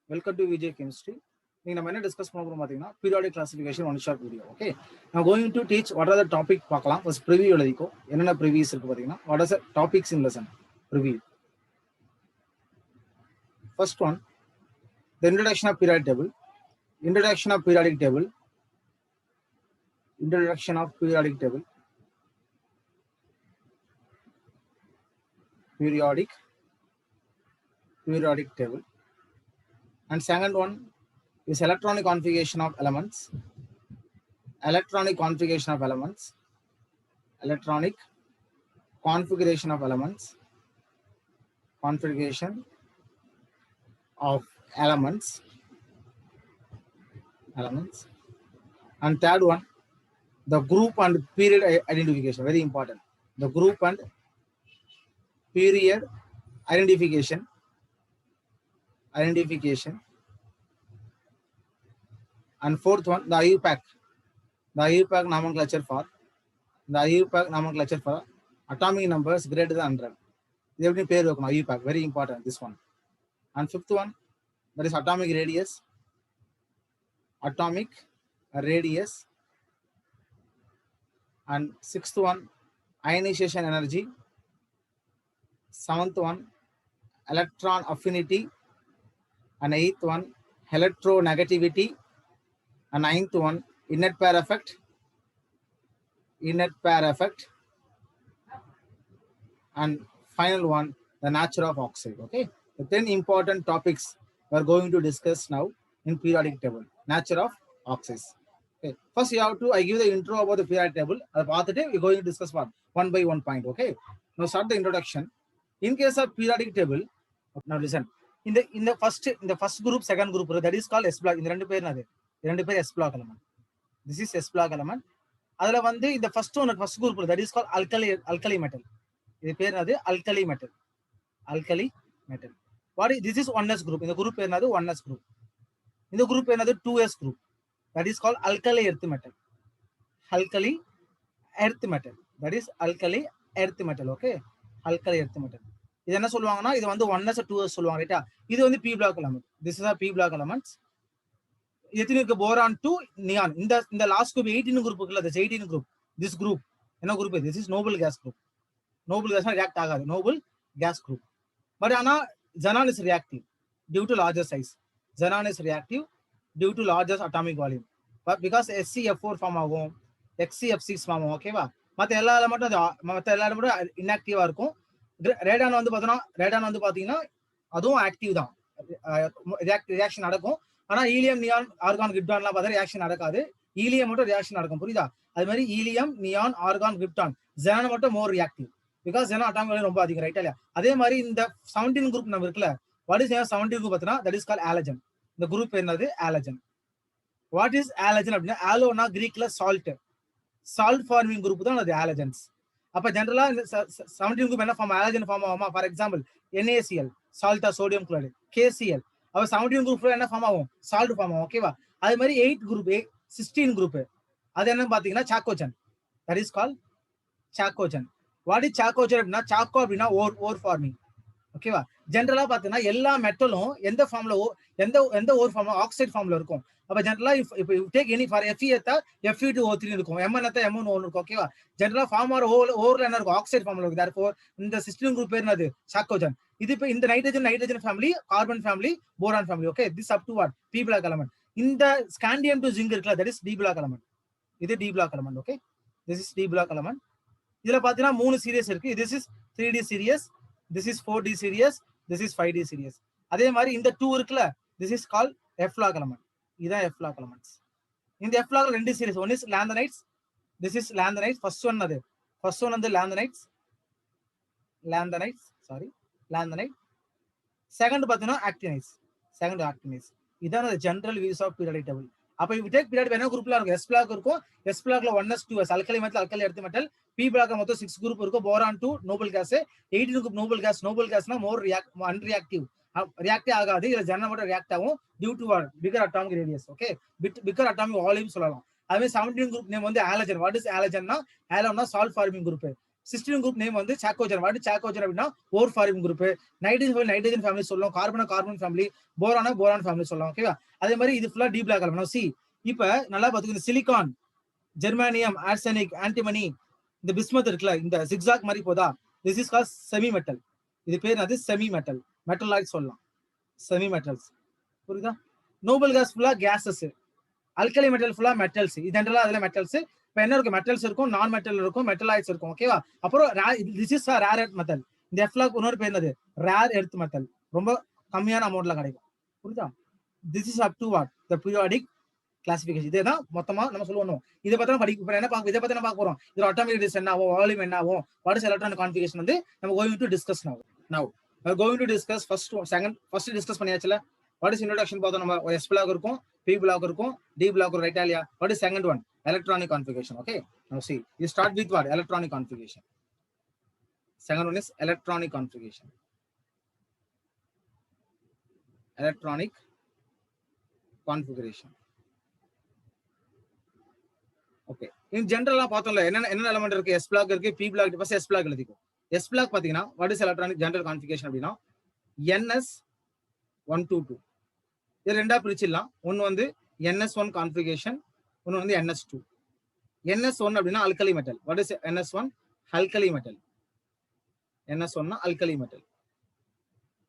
Welcome to VJ Chemistry. We will discuss periodic classification one shot video. Okay. Now going to teach what are the topic first preview. What are the topics in lesson? Preview. First one, the introduction of periodic table. Introduction of periodic table. Introduction of periodic table. Periodic table. And second one is electronic configuration of elements. Electronic configuration of elements. Electronic configuration of elements. Configuration of elements. And third one, the group and period identification. Very important. The group and period identification. And fourth one, the IUPAC. The IUPAC nomenclature for atomic numbers greater than 100. IUPAC, very important, this one. And fifth one, that is atomic radius. And sixth one, ionization energy. Seventh one, electron affinity. And eighth one, electronegativity. And ninth one, inert pair effect. And final one, the nature of oxide. Okay, the 10 important topics we are going to discuss now in periodic table. Nature of oxides. Okay, first you have to, I give the intro about the periodic table. After that, we're going to discuss one by one point. Okay, now start the introduction. In case of periodic table, now listen. In the first group, second group, that is called S block. In the S block element. This is S block element. In the first group, that is called alkali metal. Alkali metal. What is this? Is 1s group. In the group, 1s group. In the group, 2s group. That is called alkali earth metal. Alkali earth metal. That is alkali earth metal. Okay, alkali earth metal. This is 1s or 2s. This is P block element. This is a P block elements. Boron to neon. In the last group, 18 group, this 18 group. This group, this is noble gas group. Noble gas react agadu. Noble gas group. But xenon is reactive due to larger size. Xenon is reactive due to larger atomic volume. But because SCF4 form agum, XCF6 form agum, okay ba? Matta ella element inactive ah irukum. Radon வந்து பாத்தீங்கன்னா அதுவும் active தான். Reaction நடக்கும். ஆனா helium neon argon கிரிப்டான்லாம் பார்த்தா reaction நடக்காது. Helium மட்டும் reaction நடக்கும். புரியுதா? அது மாதிரி helium neon argon krypton xenon மட்டும் மோர் reactive. Because xenon atomic value ரொம்ப அதிகம், ரைட்டா இல்லையா? அதே மாதிரி இந்த 17 குரூப் நம்ம இருக்குல்ல, வாட் இஸ் 17 குரூப் பார்த்தா தட் இஸ் கால்ட் ஆலஜன். இந்த குரூப் என்னது? ஆலஜன். வாட் இஸ் ஆலஜன் அப்படின்னா, ஆலோனா கிரீக்ல சால்ட் ஃபார்மிங் குரூப் தான் அது ஆலஜன்ஸ். அப்ப ஜெனரலா இந்த 17 குரூப் என்ன ஃபார்ம்? ஆலஜன் ஃபார்ம் ஆகுமா? ஃபார் எக்ஸாம்பிள் NaCl சால்ட்டா சோடியம் குளோரைடு, KCl. அப்ப 17 குரூப்ல என்ன ஃபார்ம் ஆகும்? சால்ட் ஃபார்ம் ஆகும். ஓகேவா? அதே மாதிரி 8 குரூப் 16 குரூப் அது என்னன்னு பாத்தீங்கன்னா chalcogen. That is call chalcogen. What is chalcogen அப்படின்னா, சாக்கோ அப்படின்னா ஓர் ஃபார்மிங். ஓகேவா? ஜெனரலா பாத்தீங்கன்னா எல்லா மெட்டலும் எந்த ஃபார்ம்ல எந்த ஓர் ஃபார்ம்ல ஆக்சைடு ஃபார்ம்ல இருக்கும். அப்ப ஜெனரலா இப்போ டேக் எனி ஃபார் Fe எடுத்தா Fe2O3 இருக்கும், Mn எடுத்தா MnO1 இருக்கும். ஓகேவா? ஜெனரலா ஃபார்ம் ஆற ஓர்ல என்ன இருக்கும்? ஆக்சைடு ஃபார்ம்ல இருக்கும். தேர்ஃபோர் இந்த 16 குரூப் பேர் என்னது? சாக்கோஜன். இது இப்போ இந்த nitrogen family, carbon family, boron family. Okay, this up to what? P block element. இந்த ஸ்காண்டியம் டு ஜிங்க் இருக்குல, that is D block element. இது D block element. Okay, this is D block element. இதுல பாத்தீங்கன்னா 3 series இருக்கு. This is 3D series, this is 4D series, this is 5D series. அதே மாதிரி இந்த 2 இருக்குல, this is call F block element. இதான் F block elements. இந்த F block ரெண்டு series, one is lanthanides, this is lanthanides. First one வந்து lanthanide. Second பாத்தீங்கன்னா actinides. இதான் general views of periodic table. அப்ப if you take periodic என்ன குரூப்ல இருக்கும்? S block இருக்கும். S blockல 1s 2s alkali metal, alkali earth metal. P block மொத்தம் 6 group இருக்கும். boron 2 noble gas, 18 group noble gasனா more unreactive, react ஆகாது. இதுல ஜெனரல் மட்டும் ரியாக்ட் ஆகும் due to bigger atomic radius. Okay, bigger atomic volume சொல்லலாம். அதே 17 group name வந்து halogen. What is ஆலஜன்னா, ஆலோனா salt forming group. Sixteen group name வந்து சாக்கோஜன். வாட் சாக்கோஜன் அப்படின்னா ore forming group. Nitrogen nitrogen family சொல்லுவோம், கார்பன் கார்பன் ஃபேமிலி, போரானா boron family சொல்லலாம். ஓகேவா? அதே மாதிரி இது ஃபுல்லா டி பிளாக் எலமெண்ட். சி இப்ப நல்லா பாத்துக்கோங்க, சிலிகான், ஜெர்மானியம், ஆர்சனிக், ஆன்டிமனி, இந்த பிஸ்மத் இருக்குல்ல, இந்த ஜிக்ஸாக் மாதிரி போதா, this is call semi metal. இது பேர் அது செமி மெட்டல், மெட்டலாய்ட் சொல்லலாம், செமி மெட்டல்ஸ். புரியுதா? நோபல் கேஸ் ஃபுல்லா கேசஸ், அல்கலி மெட்டல் ஃபுல்லா மெட்டல்ஸ். இது ஜெனரலா அதுல மெட்டல்ஸ். இப்ப என்ன இருக்கும்? மெட்டல்ஸ் இருக்கும், நான் மெட்டல் இருக்கும், மெட்டலாய்ட்ஸ் இருக்கும். ஓகேவா? அப்புறம் this is rare earth metal. இந்த எஃப்லாக் இன்னொரு பேர் என்னது? Rare earth metal. ரொம்ப கம்மியான அமௌண்ட்ல கிடைக்கும். புரியுதா? This is up to what the periodic classification. இதே தான் மொத்தமா நம்ம சொல்லுவோம். இதை பத்தி படிக்க என்ன பார்க்க, இதை பத்தி என்ன பார்க்க போறோம்? இது அட்டாமிக் டிஸ் என்ன ஆகும், வால்யூம் என்ன ஆகும், வாட் இஸ் எலக்ட்ரானிக் கான்ஃபிகரேஷன் வந்து நம்ம going to discuss now. Going to discuss first discuss பண்ணியாச்சுல. வாட் இஸ் இன்ட்ரோடக்ஷன் பார்த்தோம். நம்ம எஸ் பிளாக் இருக்கும், பி பிளாக் இருக்கும், டி பிளாக் இருக்கும், ரைட்டா இல்லையா? What is second one? Electronic configuration. Okay, now see you start with what? Electronic configuration. Second one is electronic configuration. Electronic configuration. Okay, in ஜெனரலா பார்த்தோம்ல, என்ன எலிமெண்ட் இருக்கு? S block இருக்கு, P block. First S block எழுதிக்கோ. S block பாத்தீங்கன்னா what is electronic general configuration அப்படின்னா NS122. இது ரெண்டா பிரிச்சிடலாம். ஒன்னு வந்து NS1 கான்ஃபிகரேஷன், ஒன்னு வந்து NS2. NS1 அப்படின்னா alkali metal. What is NS1? Alkali metal. NS1 alkali metal.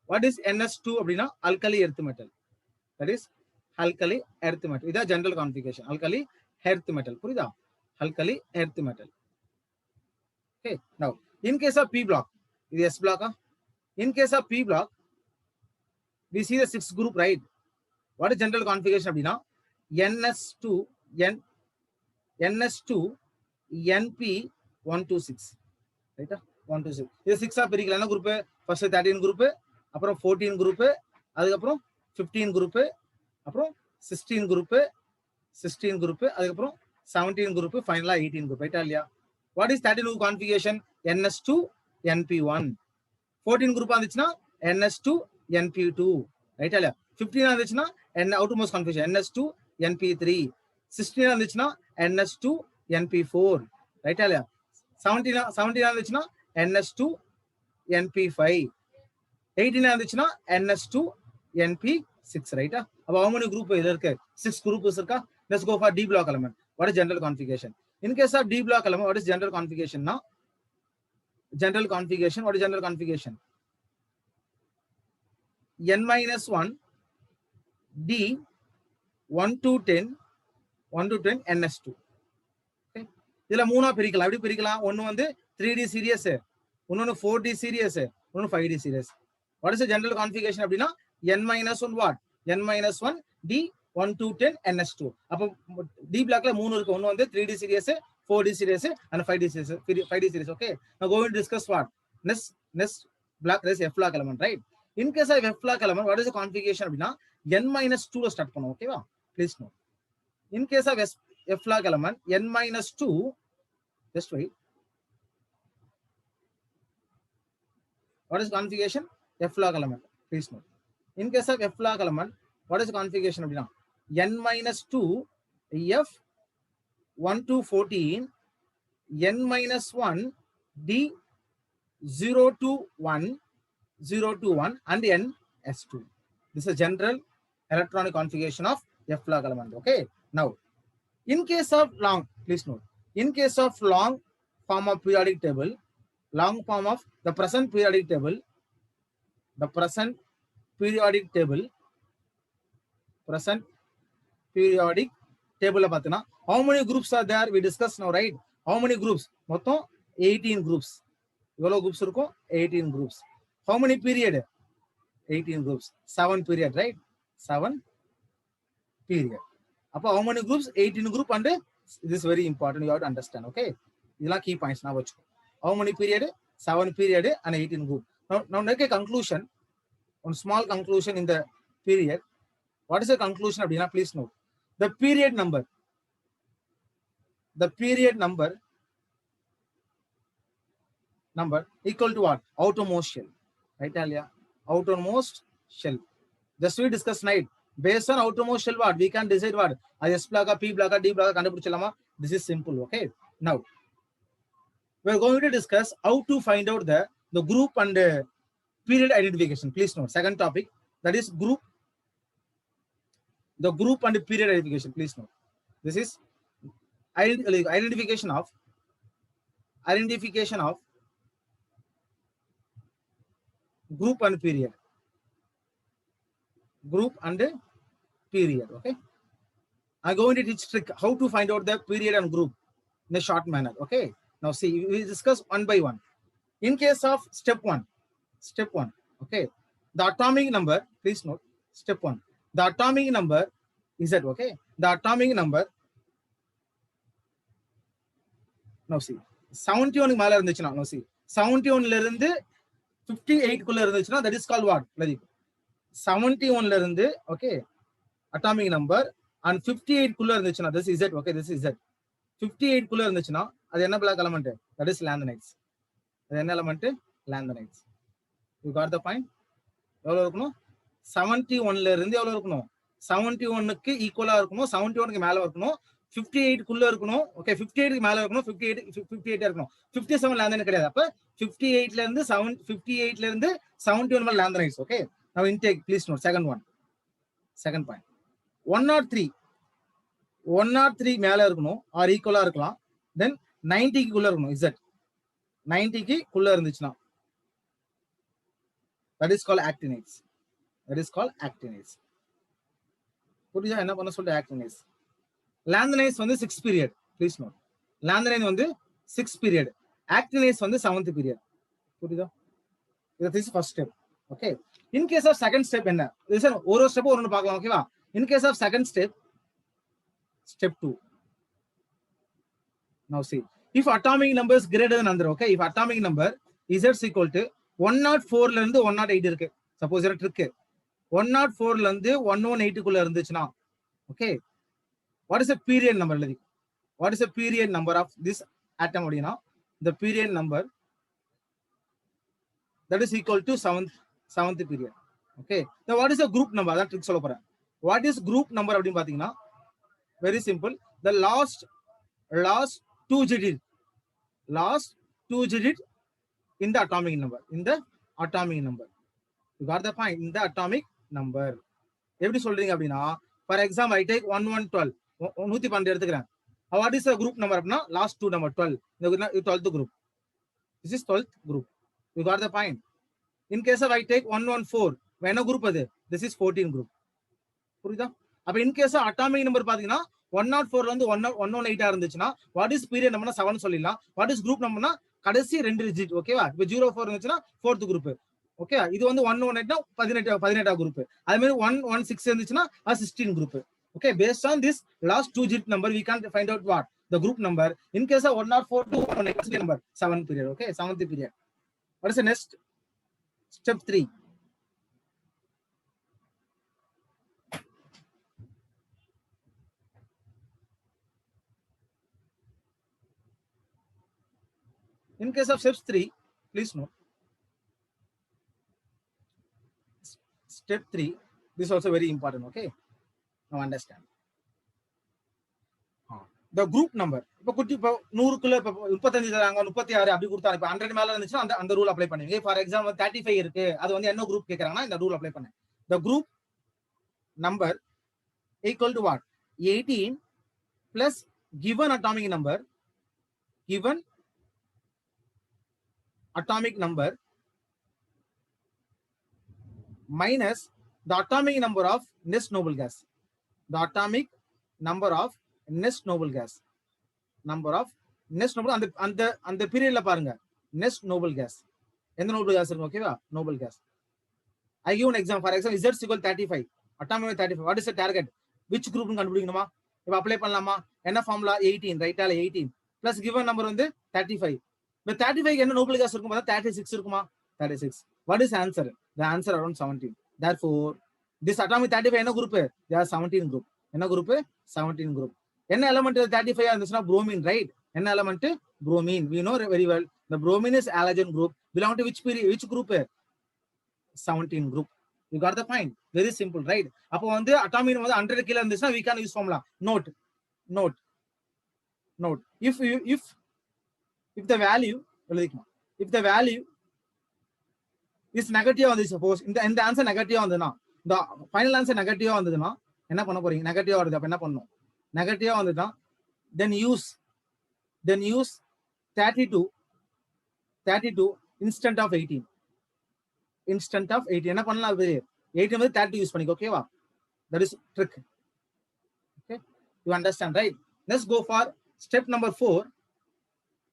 What is NS2 அப்படின்னா alkali earth metal. That is alkali earth metal. இதான் general configuration, alkali earth metal. புரியுதா? Alkali earth metal. Okay, now in case of P block, இது S பிளாக்கா? In case of P block we see the 6 group, right? What is general configuration அப்படின்னா NS2 NP126, ரைட்டா? 126. இது 6 ஆ பிரிக்கலாம். என்ன group? First 13 group, அப்புறம் 14 group, அதுக்கப்புறம் 15 group, அப்புறம் 16 குரூப், அதுக்கப்புறம் 17 குரூப், ஃபைனலா 18 குரூப், ரைட்டா இல்லையா? What is 13 group configuration? NS2 NP1. 14 group வந்துச்சுன்னா NS2 NP2, ரைட்டா இல்லையா? 15 இருந்துச்சுன்னா அவுட்டர்மோஸ்ட் கான்ஃபிகரேஷன் NS2 NP3. 16 இருந்துச்சுன்னா NS2 NP4, ரைட்டா இல்லையா? 17 இருந்துச்சுன்னா NS2 NP5. 18 இருந்துச்சுன்னா NS2 NP6, ரைட்டா? அப்ப how many group இதுல இருக்கு? 6 groups இருக்கா? Let's go for D block element. What is general configuration? In case of D block element, what is general configuration? Now general configuration, what is general configuration? N-1 D 1 to 10 NS2. இதுல மூணா பிரிக்கலாம். எப்படி பிரிக்கலாம்? ஒன்னு வந்து 3D serious, இன்னொன்னு 4D series, இன்னொன்னு 5D series. What is the general configuration அப்படின்னா N-1 what? N-1 D 1 to 10 NS2. அப்ப D பிளாக்ல மூணு இருக்கு. ஒன்னு வந்து 3D series, 4D series and 5D series. Okay, now going to discuss what next block is F block element, right? In case of F block element, what is the configuration அப்படின்னா N-2 ல start பண்ணுவோம். ஓகேவா? Please note. In case of F block element N-2, just wait. What is configuration? F block element, please note. In case of F block element, what is the configuration அப்படின்னா N-2 F 1 to 14 N-1 D 0 to 1 and NS2. This is a general electronic configuration of F block element. Okay, now in case of long, please note, in case of long form of periodic table, long form of the present periodic table, present periodic table பார்த்தீங்கன்னா how many groups are there? We discussed now, right? How many groups? மொத்தம் 18 groups. எவ்வளவு groups இருக்கும்? 18 groups. How many period? 18 groups. 7 period, right? 7 period. அப்ப how many groups? 18 group. And this is very important, you have to understand. Okay, இதெல்லாம் key points நான் வச்சுக்கோ. How many period? 7 period and 18 group. Now make a conclusion, one small conclusion in the period. What is the conclusion அப்படின்னா please note, the period number equal to what? Outermost shell, right? Outermost shell. Just we discuss night. Based on outermost shell, what we can decide what? S block, P block, D block, கண்டுபிடிச்சலாமா? This is simple. Okay, now we're going to discuss how to find out the group and period identification. Please note, second topic, that is group, the group and period identification. Please note, this is identification of group and period. Group and period. Okay, I'm going to teach trick how to find out the period and group in a short manner. Okay, now see, we discuss one by one. In case of step one, okay, the atomic number, please note, step one, the atomic number is that, okay, the atomic number, now see, 71 மேல இருந்துச்சுனா, now see, 71 ல இருந்து 58 குள்ள இருந்துச்சுனா, that is called what? 71 ல இருந்து, okay, atomic number, and 58 குள்ள இருந்துச்சுனா, this is Z, okay, this is Z. 58 குள்ள இருந்துச்சுனா, அது என்ன black element? That is lanthanides. அது என்ன element? Lanthanides. You got the point? எவ்வளவு இருக்கணும்? 71 ல இருந்து எவ்வளவு இருக்கணும்? 71 க்கு ஈக்குவலா இருக்கணும், 71 க்கு மேல இருக்கணும், 58 குள்ள இருக்கணும், ஓகே, 58 க்கு மேல இருக்கணும், 58 இருக்கணும். 57 லாந்தனைட் கிடையாது. அப்ப 58 ல இருந்து 58 ல இருந்து 71 மேல லாந்தனைட்ஸ். Okay, now intake, please note, second point, 103 மேல இருக்கணும் ஆர் ஈக்குவலா இருக்கலாம், தென் 90 க்கு குள்ள இருக்கணும். Z 90 க்கு குள்ள இருந்துச்சுனா, that is called actinides. புரியுதா என்ன பண்ண சொல்ற? actinides. lanthanides வந்து 6th period. please note, lanthanide வந்து 6th period, actinides வந்து 7th period. புரியுதா? this is first step. okay, in case of second step என்ன? this is ஒரு ஸ்டெப் ஒன்னு பார்க்கலாம். ஓகேவா? in case of second step, step 2, now see, if atomic number is greater than another, okay, if atomic number is equal to 104 ல இருந்து 108 இருக்கு, suppose இது trick, 104 ல இருந்து 118 குள்ள இருந்துச்சுனா, okay, what is the period number? What is the period number of this atom? அப்படினா, the period number that is equal to 7th period. okay, now what is the group number? அதான் trick சொல்ல போறேன். what is group number அப்படினு பாத்தீங்கன்னா, very simple, the last 2 digit in the atomic number, you got the point, in the atomic number. எப்படி சொல்றீங்க அப்படின்னா, for example, I take 1112, 112 எடுத்துக்கிறேன். what is the group number அப்படின்னா, last 2 number 12, இந்த 12th group, this is 12th group. you got the point. in case of I take 114, என்ன group அது? this is 14 group. புரியுதா? அப்ப in case of atomic number பாத்தீங்கன்னா 104 ல இருந்து 118 இருந்துச்சுன்னா, what is period numberனா 7 சொல்லிடலாம். what is group numberனா கடைசி 2 digit. ஓகேவா? இப்ப 04 இருந்துச்சுன்னா 4th group. ஓகே, இது வந்து 118னா 18 group. அதே மாதிரி 116 இருந்துச்சுன்னா 16 group. okay, based on this last 2 digit number we can find out what the group number. in case of 104 to 118 number, 7th period. okay, 7th period. what is the next step 3? in case of step 3, please note, step 3, this is also very important. okay, now understand the group number. இப்ப குட்டி, இப்ப 100 குள்ள 35 தராங்க, 36 அப்படி கொடுத்தாங்க. இப்ப 100 மேல இருந்துச்சுன்னா அந்த ரூல் அப்ளை பண்ணுவீங்க. ஃபார் எக்ஸாம்பிள் 35 இருக்கு, அது வந்து என்ன குரூப் கேக்குறாங்கன்னா இந்த ரூல் அப்ளை பண்ணு. the group number equal to what? 18 plus given atomic number minus the atomic number of next noble gas. the atomic number of next noble gas, அந்த பீரியட்ல பாருங்க, next noble gas, எந்த noble gas இருக்கு? ஓகேவா? noble gas. I give an example. for example, Z equal 35, atomic 35. what is the target? which group னு கண்டுபிடிக்கணுமா? இப்ப apply பண்ணலாமா? என்ன ஃபார்முலா? 18, ரைட்டால 18 plus given number வந்து 35. இப்ப 35 என்ன noble gas இருக்குமா? 36 இருக்குமா? 36. what is answer? the answer around 17. therefore this atomic 35 என்ன group? they are 17 group. என்ன group? 17 group. என்ன element 35 இருந்துச்சுன்னா bromine, right? என்ன element? bromine. we know very well the bromine is halogen group, belong to which period, which group? 17 group. you got the point? very simple, right? அப்போ வந்து atomic வந்து 100 kilo இருந்துச்சுன்னா we can use formula. note if if the value is negative on this, suppose இந்த answer negative வந்ததுனா, the final answer negative வந்ததுனா என்ன பண்ண போறீங்க? negative வருது அப்ப என்ன பண்ணனும்? negative வந்ததுனா then use 32 instead of 18 என்ன பண்ணலாம்? அது 18 வந்து 30 யூஸ் பண்ணிக்கோ. ஓகேவா? that is trick. Okay, you understand, right? Let's go for step number 4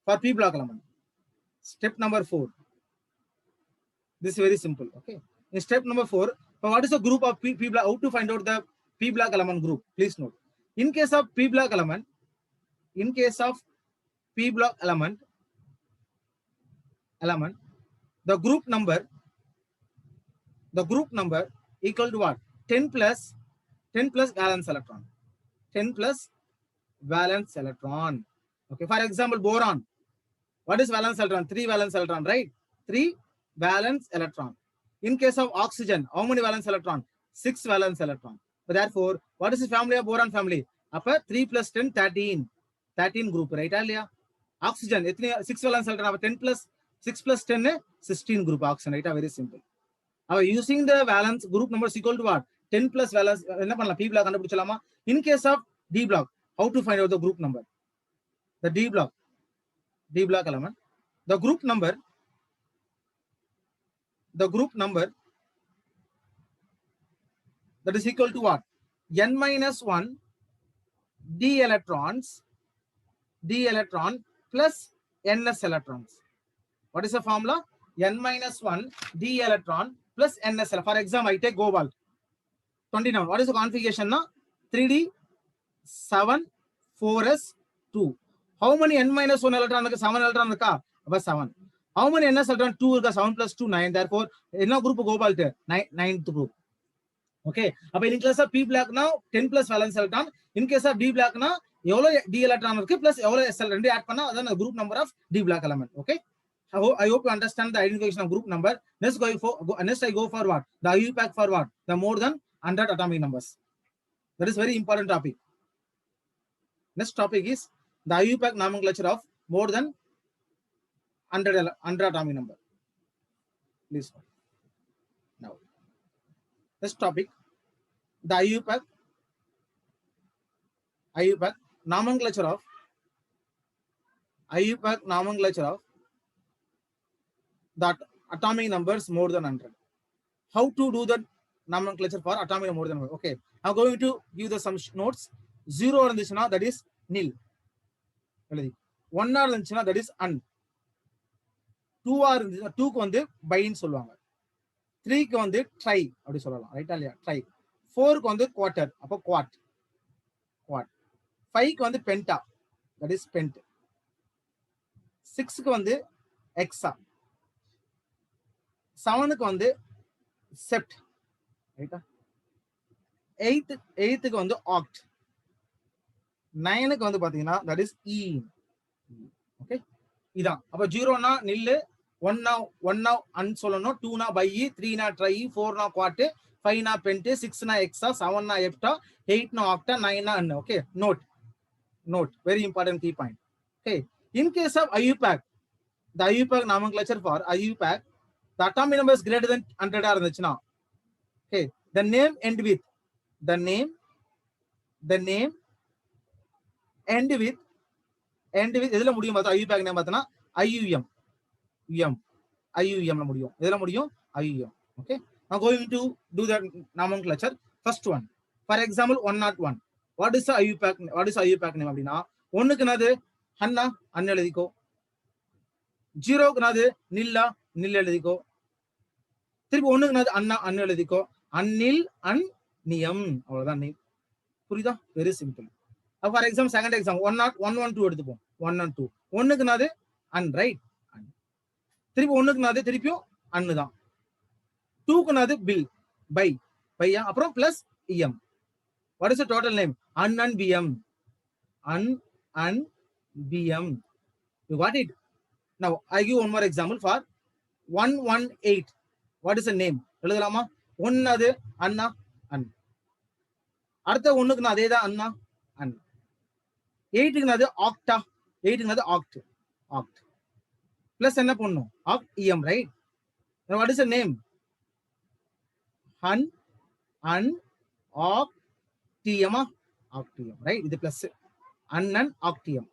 for p block element. Step number 4, this is very simple. Okay, in step number 4, what is the group of p block? How to find out the p block element group? Please note, in case of p block element, the group number equal to what? 10 plus valence electron. 10 plus valence electron. Okay, for example, boron, what is valence electron? 3 valence electron, right? 3 valence electron. In case of oxygen, how many valence electron? 6 valence electron. But therefore, what is the family of boron family? Upper 3 plus 10, 13 group, right? Oxygen, 6 valence electron, 10 plus 6 plus 10, 16 group oxygen, right? Very simple. Using the valence group number is equal to what? 10 plus valence, p block. In case of d block, how to find out the group number? The d block element, the group number that is equal to what? N minus 1 d electron plus ns electrons. What is the formula? N minus 1 d electron plus ns. For example, I take cobalt 29. What is the configuration now? 3d 7 4s 2. How many n minus 1 electron? 7 electron about 7. How many ns electron? 2 7 plus 2 9. Therefore, in a group of cobalt 9th group. Okay, in case of p block now 10 plus valence electron. In case of d block now d electron plus s electron add panna, then the group number of d block element. Okay, I hope you understand the identification of group number. Next I go for what? The IUPAC for what? The more than 100 atomic numbers. That is very important topic. Next topic is the IUPAC nomenclature of more than 100 atomic number. Please. Now, next topic, the IUPAC nomenclature of that atomic numbers more than 100. How to do the nomenclature for atomic more than 100? Okay, I'm going to give the some notes. 0 irundhuchuna, that is nil. 1 irundhuchuna, that is un. 2 irundhuchuna, 2 ku vandu bi nu solluvaanga. 3 ku vandu tri appdi sollalam, right? Tri. 4 ku vandu quarter, appo quart. 5 ku vandu penta, that is pent. 6 ku vandu hexa. 7 ku vandu sept, right? 8 ku vandu oct. 9 ku vandu pathina, that is e. Okay, idan appo 0 na nil, 1 na un sollanum, 2 na bi, 3 na tri, 4 na quart, 5 na pent, 6 na hexa, 7 na hepta, 8 na octa, 9 na un. Okay, note, very important key point. Okay, in case of IUPAC, the IUPAC nomenclature for IUPAC, the atomic number is greater than 100 irundhuchuna. Okay, the name end with எதுல முடியும் பார்த்தா IUPAC name பார்த்தனா IUM ல முடியும். எதுல முடியும்? IUM. Okay, now going to do the nomenclature. First one, for example 101. What is the IUPAC name அப்படினா, 1 க்கு என்னது அண்ணா அண்ண எழுதிக்கோ, 0 க்கு என்னது நில்லா நில் எழுதிக்கோ, திருப்பி 1 க்கு என்னது அண்ணா அண்ண எழுதிக்கோ, அன்னில் அன் நியம், அவ்வளவுதான் நேம். புரியுதா? Very simple. For example second example 112 எடுத்துப்போம். 112 1 க்கு என்னது அன், ரைட்? திருப்பி 1 க்கு என்னது திருப்பியும் அன்னு தான். 2 க்கு என்னது பில் பையா, அப்புறம் பிளஸ் இஎம். What is the total name? An and BM. You got it? Now I give one more example for 118. What is the name? எழுதலாமா? 1 அது அண்ணா அன், அடுத்த 1 க்கு அதேதான் அண்ணா அன். 8 க்கு அது ஆக்டா, 8 க்கு அது ஆக்ட். plus என்ன பண்ணும் of em, right? Now what is the name? un octium of octium, right? இது plus un octium.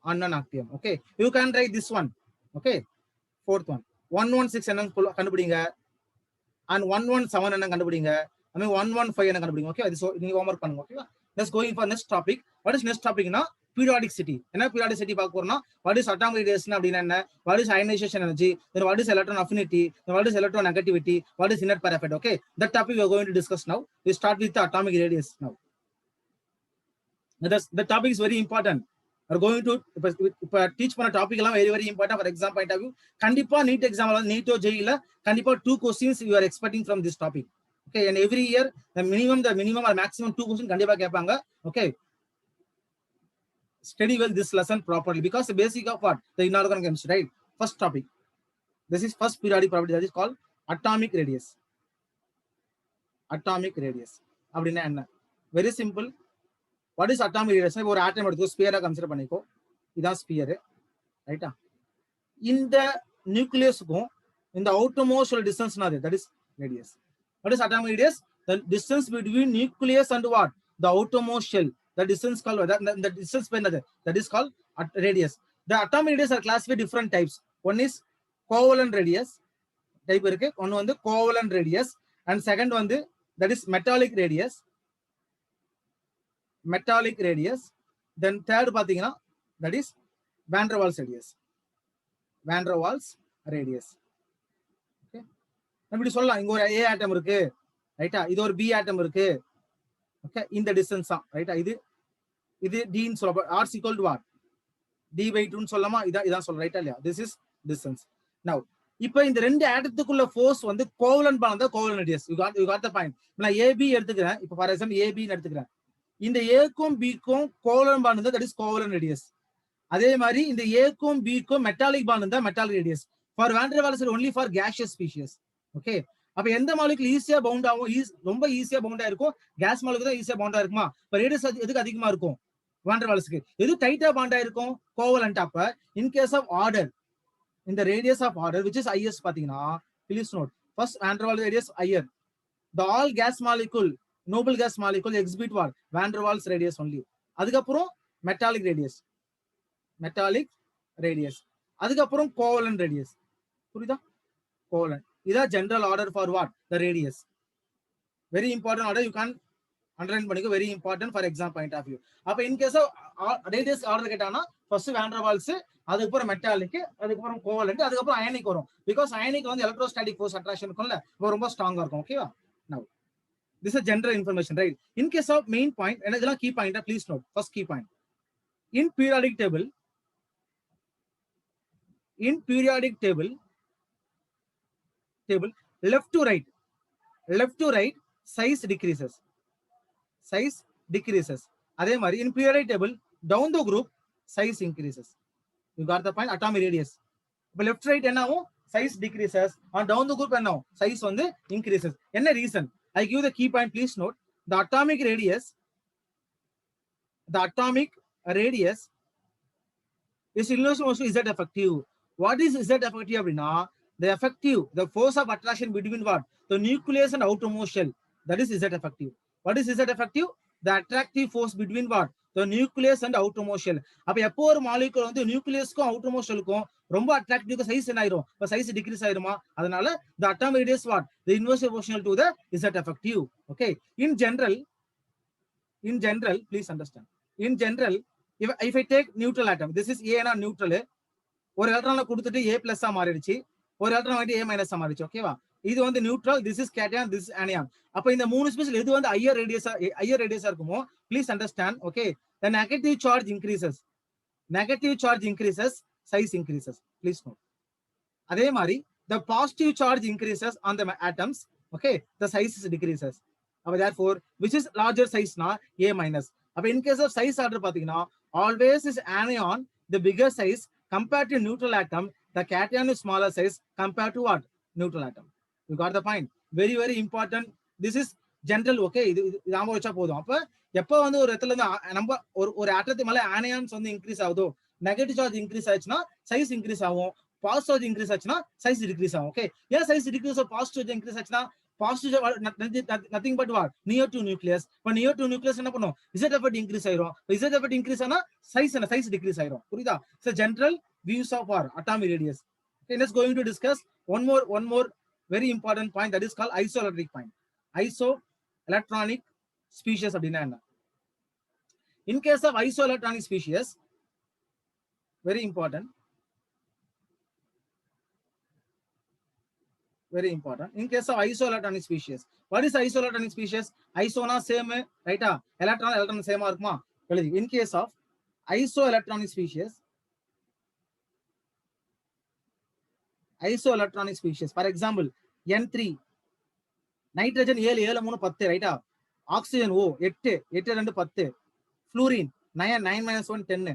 Okay, you can write this one. Okay, fourth one 116 என்ன கண்டுபிடிங்க and 117 என்ன கண்டுபிடிங்க, I mean 115 என்ன கண்டுபிடிங்க. Okay, இது நீங்க ஹோம்வொர்க் பண்ணுங்க. ஓகேவா? Let's going for next topic. What is next topic னா periodicity. என்ன periodicity பார்க்க போறோம்னா what is atomic radiation அப்படினா என்ன, what is ionization energy, then what is electron affinity, then what is electron negativity, what is inert parapet. Okay, that topic we are going to discuss now. We start with the atomic radiation now. The topic is very important. We are going to teach பண்ண topic எல்லாம் very important for exam point of view. கண்டிப்பா NEET எக்ஸாம்ல நீட்டோ ஜேஇல கண்டிப்பா 2 questions you are expecting from this topic. Okay, and every year the minimum or maximum 2 questions கண்டிப்பா கேட்பாங்க. Okay, study well this lesson properly because the basic of what the inorganic chemistry, right? First topic, this is first periodic property, that is called atomic radius. Atomic radius அப்படினா என்ன? Very simple. What is atomic radius? ஒரு ஆட்டம் எடுத்து ஸ்பியரா consider பண்ணிக்கோ. இதான் sphere, ரைட்டா? இந்த நியூக்ளியஸ்க்கும் இந்த outermost distance Nathu, that is radius. What is atomic radius? The distance between nucleus and what? The outermost shell. The distance called the distance that is called radius. The atomic radius are classified different types. One is covalent radius type இருக்கு, ஒன்னு வந்து covalent radius, and second வந்து that is metallic radius. Then third பாத்தீங்கன்னா that is van der Waals radius. Okay, இப்படி சொல்லலாம், இங்க ஒரு A ஆட்டம் இருக்கு, ரைட்டா? இது ஒரு B ஆட்டம் இருக்கு. ஓகே, இந்த டிஸ்டன்ஸ் தான், ரைட்டா? இது d ன்னு சொல்ல, r is equal to what? d/2 ன்னு சொல்லலாமா? இதான் சொல்ற, ரைட்டா இல்லையா? This is distance. Now இப்போ இந்த ரெண்டு ஆட்டத்துக்குள்ள ஃபோர்ஸ் வந்து கோவலன்ட் பாண்ட் தான் covalent radius. you got the point. நான் AB எடுத்துக்கிறேன், இப்போ ஃபார் எக்ஸாம்பிள் AB ன்னு எடுத்துக்கிறேன். இந்த A-க்கும் B-க்கும் கோவலன்ட் பாண்ட் தான், that is கோவலன்ட் ரேடியஸ். அதே மாதிரி இந்த A-க்கும் B-க்கும் மெட்டாலிக் பாண்ட் தான் metallic radius. For van der Waals only for gaseous species. Okay, அப்ப எந்த மாலிகுல் ஈஸியா பவுண்ட் ஆகும், ரொம்ப ஈஸியா பவுண்டா இருக்கும்? கேஸ் மாலிகுல் தான் ஈஸியா பவுண்டா இருக்குமா? இப்ப ரேடியஸ் எதுக்கு அதிகமா இருக்கும்? வான் டெர் வால்ஸ்க்கு. எது டைட்டா பாண்டா இருக்கும்? கோவலன்ட். அப்ப இன் கேஸ் ஆஃப் ஆர்டர், இந்த radius of order which is highest பாத்தீங்கன்னா, please note, first van der Waals radius higher. The all gas molecule, noble gas molecule exhibit what? Van der Waals radius only. அதுக்கப்புறம் metallic radius, அதுக்கப்புறம் covalent radius. புரியுதா? Covalent. இதான் general order for what? The radius. Very important order, you can underline பண்ணிக்கோ, very important for exam point of view. அப்ப in case radius order கேட்டானா first van der Waals, அதுக்கப்புறம் metallic, அதுக்கப்புறம் covalent, அதுக்கப்புறம் ionic வரும். Because ionic வந்து electrostatic force attraction இருக்கும்ல, ரொம்ப ஸ்ட்ராங்கா இருக்கும். ஓகேவா? நவ this is general information, right? In case of main point, and இதெல்லாம் key point, please note. First key point, in periodic table left to right size decreases. அதே மாதிரி in periodic table down the group size increases. You got the point? Atomic radius. இப்ப left right என்ன ஆகும்? Size decreases, and down the group என்ன ஆகும்? Size வந்து increases. என்ன reason? I give the key point, please note. The atomic radius is illusion also Z effective. What is Z effective அப்படின்னா, the force of attraction between what? The nucleus and outermost shell, that is Z effective. What is Z effective? The attractive force between what? The nucleus and outermost shell. அப்ப எப்போ ஒரு molecule வந்து நியூக்ளியஸ்க்கும் outermost shellக்கும் ரொம்ப attractive, size என்ன ஆயிரும்? இப்ப size degrees ஆயிருமா? அதனால the atomic radius what? The inverse proportional to the Z effective. Okay, in general, please understand. In general, if I take neutral atom, this is A na neutral, ஒரு எலக்ட்ரானை கொடுத்துட்டு A plus ஆ மாறிடுச்சு, ஒரு electron வந்து A minus ஆ மாறிடுச்சு. ஓகேவா? இது வந்து neutral, this is cation, this is anion. அப்ப இந்த மூணு ஸ்பீஷியல் எது வந்து ஹையர் ரேடியஸா இருக்குமோ, please understand. Okay, the negative charge increases, size increases. Please note. அதே மாதிரி the positive charge increases on the atoms. Okay, the size decreases. அப்ப therefore which is larger size na? A minus. அப்ப in case of size order பாத்தீங்கன்னா, always is anion the bigger size compared to neutral atom, the cation is smaller size compared to what? Neutral atom. You got the point? Very important. This is general. Okay, இது நாம வச்சா போதும். அப்ப எப்ப வந்து ஒரு இடத்துல இருந்து நம்ம ஒரு ஆட்டத்து மேல ஆனியான்ஸ் வந்து இன்க்ரீஸ் ஆகுதோ, நெகட்டிவ் சார்ஜ் இன்க்ரீஸ் ஆயிடுச்சுன்னா சைஸ் இன்க்ரீஸ் ஆகும். பாசிட்டிவ் சார்ஜ் இன்க்ரீஸ் ஆச்சுன்னா சைஸ் டிக்ரீஸ் ஆகும். ஓகே, ஏன் size decrease positive charge increase ஆச்சுன்னா positive nothing but what near to nucleus. இப்போ நியர் டு நியூக்ளியஸ் என்ன பண்ணும், இசட் எஃபெக்ட் இன்க்ரீஸ் ஆயிரும். இசட் எஃபெக்ட் இன்க்ரீஸ் ஆனா சைஸ் டிக்ரீஸ் ஆயிரும். புரியுதா? So general views of or atomic radius. Okay, let's going to discuss one more very important point, that is called isoelectric point. Isoelectronic species அப்படினா என்ன? In case of isoelectronic species, very important. In case of isoelectronic species, what is isoelectronic species? Isona same, right? Electron same இருக்குமா? எழுதி. In case of isoelectronic species, for example, N3 nitrogen 7 7 3 10, right? Oxygen O 8 8 2 10, fluorine 9 9 minus 1 10,